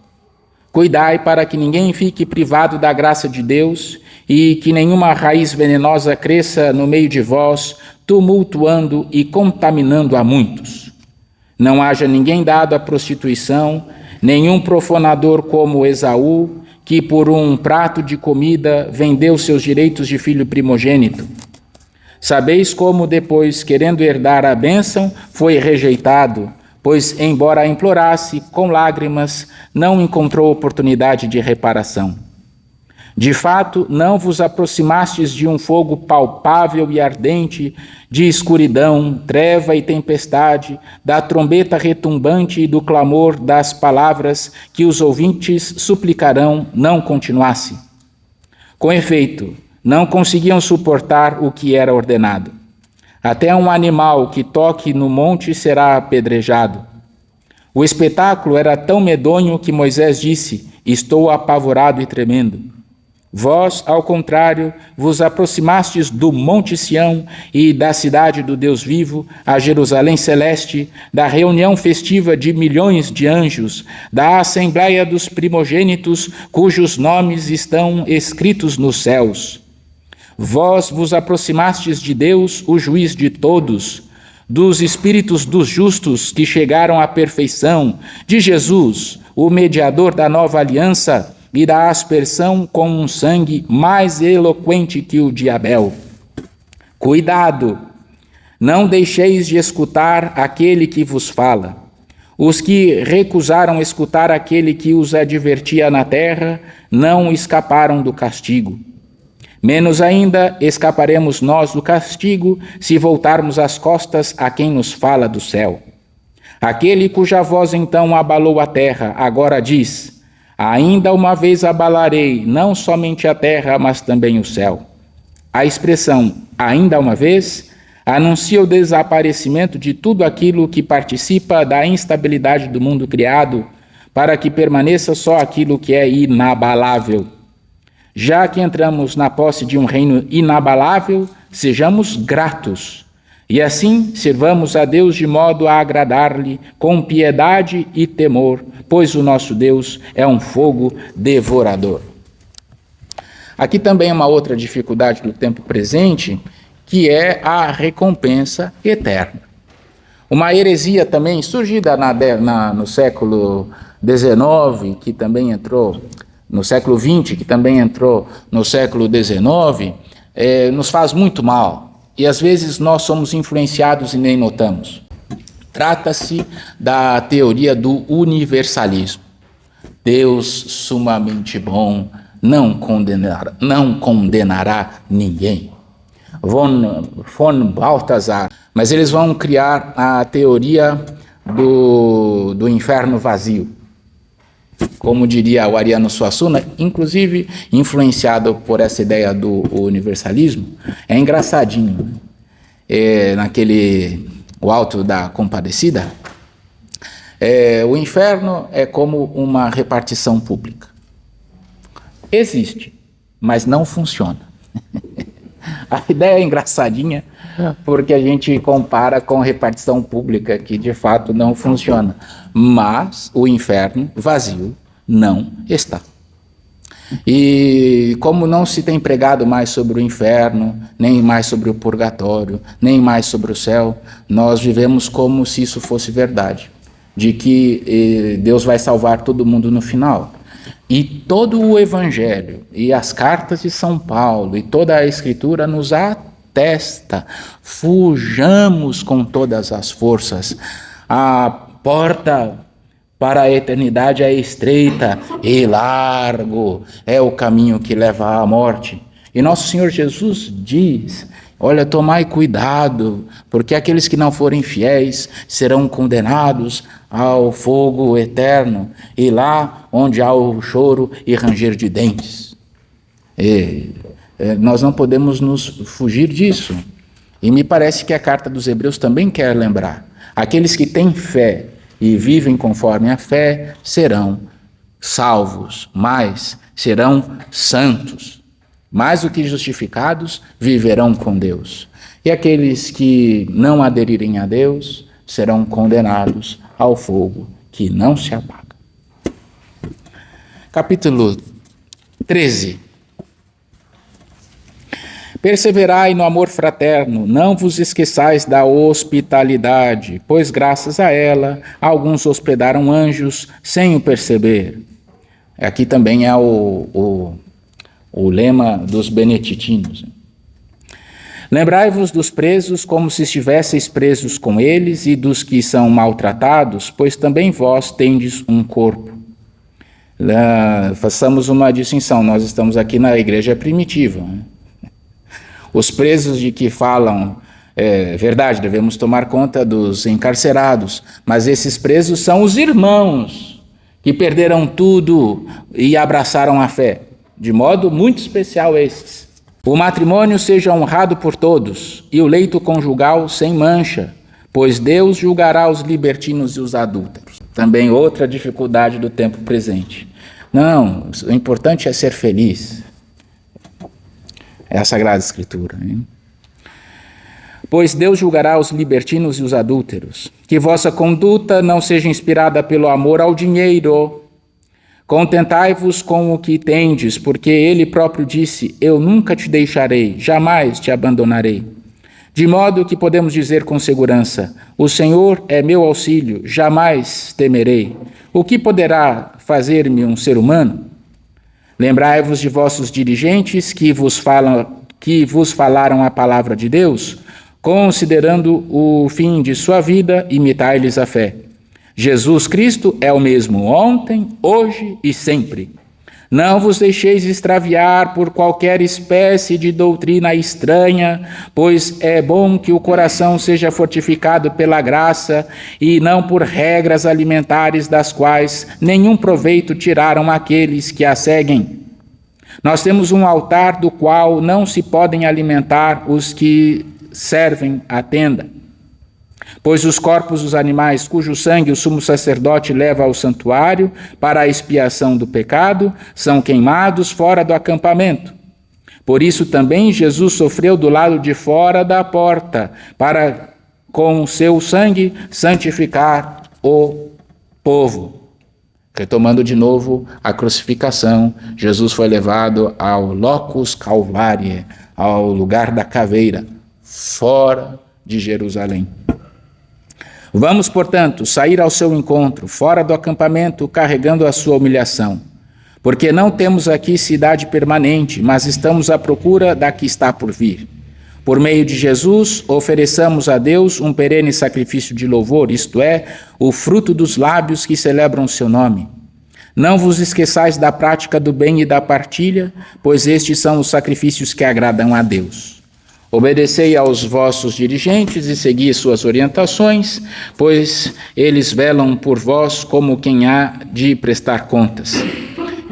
Cuidai para que ninguém fique privado da graça de Deus e que nenhuma raiz venenosa cresça no meio de vós, tumultuando e contaminando a muitos. Não haja ninguém dado à prostituição, nenhum profanador como Esaú, que por um prato de comida vendeu seus direitos de filho primogênito. Sabeis como depois, querendo herdar a bênção, foi rejeitado, pois, embora a implorasse com lágrimas, não encontrou oportunidade de reparação. De fato, não vos aproximastes de um fogo palpável e ardente, de escuridão, treva e tempestade, da trombeta retumbante e do clamor das palavras que os ouvintes suplicarão não continuasse. Com efeito, não conseguiam suportar o que era ordenado. Até um animal que toque no monte será apedrejado. O espetáculo era tão medonho que Moisés disse: estou apavorado e tremendo. Vós, ao contrário, vos aproximastes do Monte Sião e da cidade do Deus vivo, a Jerusalém celeste, da reunião festiva de milhões de anjos, da assembleia dos primogênitos, cujos nomes estão escritos nos céus. Vós vos aproximastes de Deus, o juiz de todos, dos espíritos dos justos que chegaram à perfeição, de Jesus, o mediador da nova aliança, e da aspersão com um sangue mais eloquente que o de Abel. Cuidado, não deixeis de escutar aquele que vos fala. Os que recusaram escutar aquele que os advertia na terra não escaparam do castigo. Menos ainda escaparemos nós do castigo se voltarmos as costas a quem nos fala do céu. Aquele cuja voz então abalou a terra, agora diz: ainda uma vez abalarei não somente a terra, mas também o céu. A expressão ainda uma vez anuncia o desaparecimento de tudo aquilo que participa da instabilidade do mundo criado, para que permaneça só aquilo que é inabalável. Já que entramos na posse de um reino inabalável, sejamos gratos. E assim sirvamos a Deus de modo a agradar-lhe com piedade e temor, pois o nosso Deus é um fogo devorador. Aqui também é uma outra dificuldade do tempo presente, que é a recompensa eterna. Uma heresia também surgida no século XIX, que também entrou no século XX, que também entrou no século XIX, nos faz muito mal. E às vezes nós somos influenciados e nem notamos. Trata-se da teoria do universalismo. Deus sumamente bom não condenará ninguém. Von Balthasar. Mas eles vão criar a teoria do inferno vazio. Como diria o Ariano Suassuna, inclusive influenciado por essa ideia do universalismo. É engraçadinho, o Alto da Compadecida, o inferno é como uma repartição pública. Existe, mas não funciona. A ideia é engraçadinha porque a gente compara com repartição pública, que de fato não funciona. Mas o inferno vazio não está. E como não se tem pregado mais sobre o inferno, nem mais sobre o purgatório, nem mais sobre o céu, nós vivemos como se isso fosse verdade, de que Deus vai salvar todo mundo no final. E todo o Evangelho, e as cartas de São Paulo, e toda a Escritura nos atesta: fujamos com todas as forças. A porta para a eternidade é estreita e largo é o caminho que leva à morte. E nosso Senhor Jesus diz: olha, tomai cuidado, porque aqueles que não forem fiéis serão condenados ao fogo eterno, e lá onde há o choro e ranger de dentes. Nós não podemos nos fugir disso. E me parece que a carta dos Hebreus também quer lembrar: aqueles que têm fé e vivem conforme a fé serão salvos, mas serão santos. Mais do que justificados, viverão com Deus. E aqueles que não aderirem a Deus serão condenados ao fogo que não se apaga. Capítulo 13. Perseverai no amor fraterno, não vos esqueçais da hospitalidade, pois graças a ela alguns hospedaram anjos sem o perceber. Aqui também é o lema dos beneditinos. Lembrai-vos dos presos como se estivesseis presos com eles, e dos que são maltratados, pois também vós tendes um corpo. Façamos uma distinção, nós estamos aqui na igreja primitiva. Os presos de que falam, verdade, devemos tomar conta dos encarcerados, mas esses presos são os irmãos que perderam tudo e abraçaram a fé. De modo muito especial esses. O matrimônio seja honrado por todos, e o leito conjugal sem mancha, pois Deus julgará os libertinos e os adúlteros. Também outra dificuldade do tempo presente. Não, o importante é ser feliz. É a Sagrada Escritura, hein? Pois Deus julgará os libertinos e os adúlteros. Que vossa conduta não seja inspirada pelo amor ao dinheiro. Contentai-vos com o que tendes, porque ele próprio disse: eu nunca te deixarei, jamais te abandonarei. De modo que podemos dizer com segurança: o Senhor é meu auxílio, jamais temerei. O que poderá fazer-me um ser humano? Lembrai-vos de vossos dirigentes que vos falaram a palavra de Deus. Considerando o fim de sua vida, imitai-lhes a fé. Jesus Cristo é o mesmo ontem, hoje e sempre. Não vos deixeis extraviar por qualquer espécie de doutrina estranha, pois é bom que o coração seja fortificado pela graça e não por regras alimentares das quais nenhum proveito tiraram aqueles que a seguem. Nós temos um altar do qual não se podem alimentar os que servem à tenda, pois os corpos dos animais cujo sangue o sumo sacerdote leva ao santuário para a expiação do pecado são queimados fora do acampamento. Por isso também Jesus sofreu do lado de fora da porta, para com o seu sangue santificar o povo. Retomando de novo a crucificação, Jesus foi levado ao locus Calvarie, ao lugar da caveira, fora de Jerusalém. Vamos, portanto, sair ao seu encontro, fora do acampamento, carregando a sua humilhação. Porque não temos aqui cidade permanente, mas estamos à procura da que está por vir. Por meio de Jesus, ofereçamos a Deus um perene sacrifício de louvor, isto é, o fruto dos lábios que celebram o seu nome. Não vos esqueçais da prática do bem e da partilha, pois estes são os sacrifícios que agradam a Deus. Obedecei aos vossos dirigentes e segui suas orientações, pois eles velam por vós como quem há de prestar contas.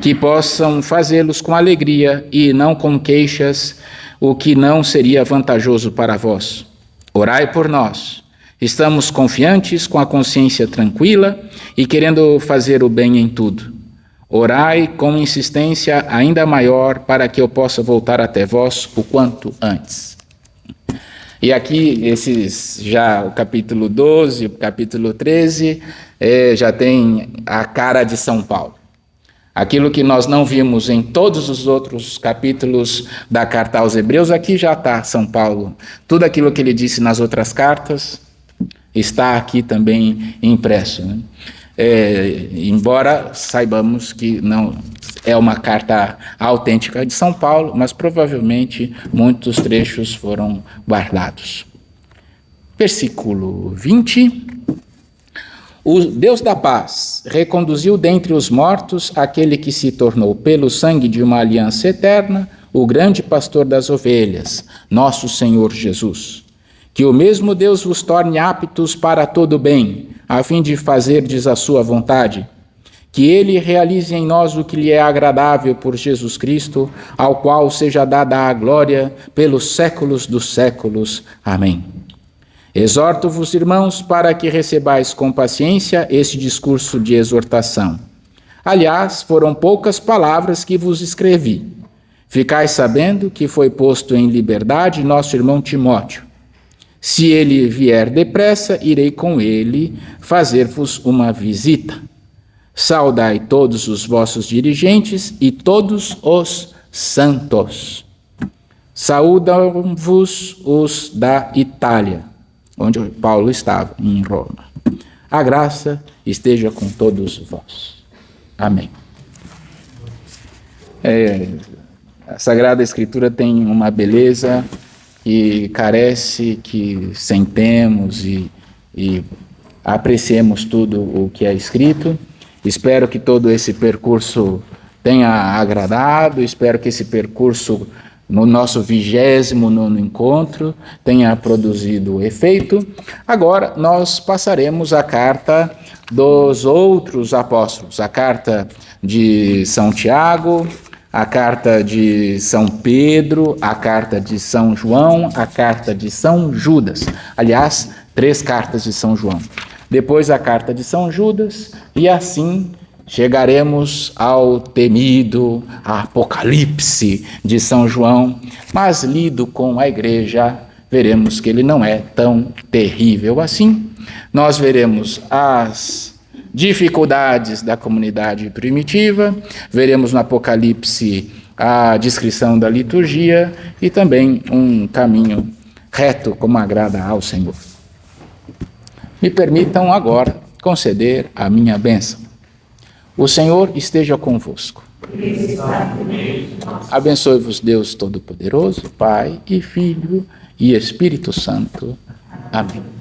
Que possam fazê-los com alegria e não com queixas, o que não seria vantajoso para vós. Orai por nós. Estamos confiantes, com a consciência tranquila e querendo fazer o bem em tudo. Orai com insistência ainda maior para que eu possa voltar até vós o quanto antes. E aqui, já o capítulo 12, o capítulo 13, já tem a cara de São Paulo. Aquilo que nós não vimos em todos os outros capítulos da carta aos Hebreus, aqui já está São Paulo. Tudo aquilo que ele disse nas outras cartas está aqui também impresso, né? Embora saibamos que não é uma carta autêntica de São Paulo, mas provavelmente muitos trechos foram guardados. Versículo 20. O Deus da paz reconduziu dentre os mortos aquele que se tornou pelo sangue de uma aliança eterna o grande pastor das ovelhas, nosso Senhor Jesus. Que o mesmo Deus vos torne aptos para todo o bem, a fim de fazerdes a sua vontade. Que ele realize em nós o que lhe é agradável por Jesus Cristo, ao qual seja dada a glória pelos séculos dos séculos. Amém. Exorto-vos, irmãos, para que recebais com paciência este discurso de exortação. Aliás, foram poucas palavras que vos escrevi. Ficais sabendo que foi posto em liberdade nosso irmão Timóteo. Se ele vier depressa, irei com ele fazer-vos uma visita. Saudai todos os vossos dirigentes e todos os santos. Saúdam-vos os da Itália, onde Paulo estava, em Roma. A graça esteja com todos vós. Amém. A Sagrada Escritura tem uma beleza que carece que sentemos e apreciemos tudo o que é escrito. Espero que todo esse percurso tenha agradado, espero que esse percurso no nosso 29º encontro tenha produzido efeito. Agora nós passaremos à carta dos outros apóstolos, a carta de São Tiago, a carta de São Pedro, a carta de São João, a carta de São Judas. Aliás, 3 cartas de São João. Depois a carta de São Judas, e assim chegaremos ao temido Apocalipse de São João, mas lido com a igreja, veremos que ele não é tão terrível assim. Nós veremos as dificuldades da comunidade primitiva, veremos no Apocalipse a descrição da liturgia e também um caminho reto como agrada ao Senhor. Me permitam agora conceder a minha bênção. O Senhor esteja convosco. Abençoe-vos Deus Todo-Poderoso, Pai e Filho e Espírito Santo. Amém.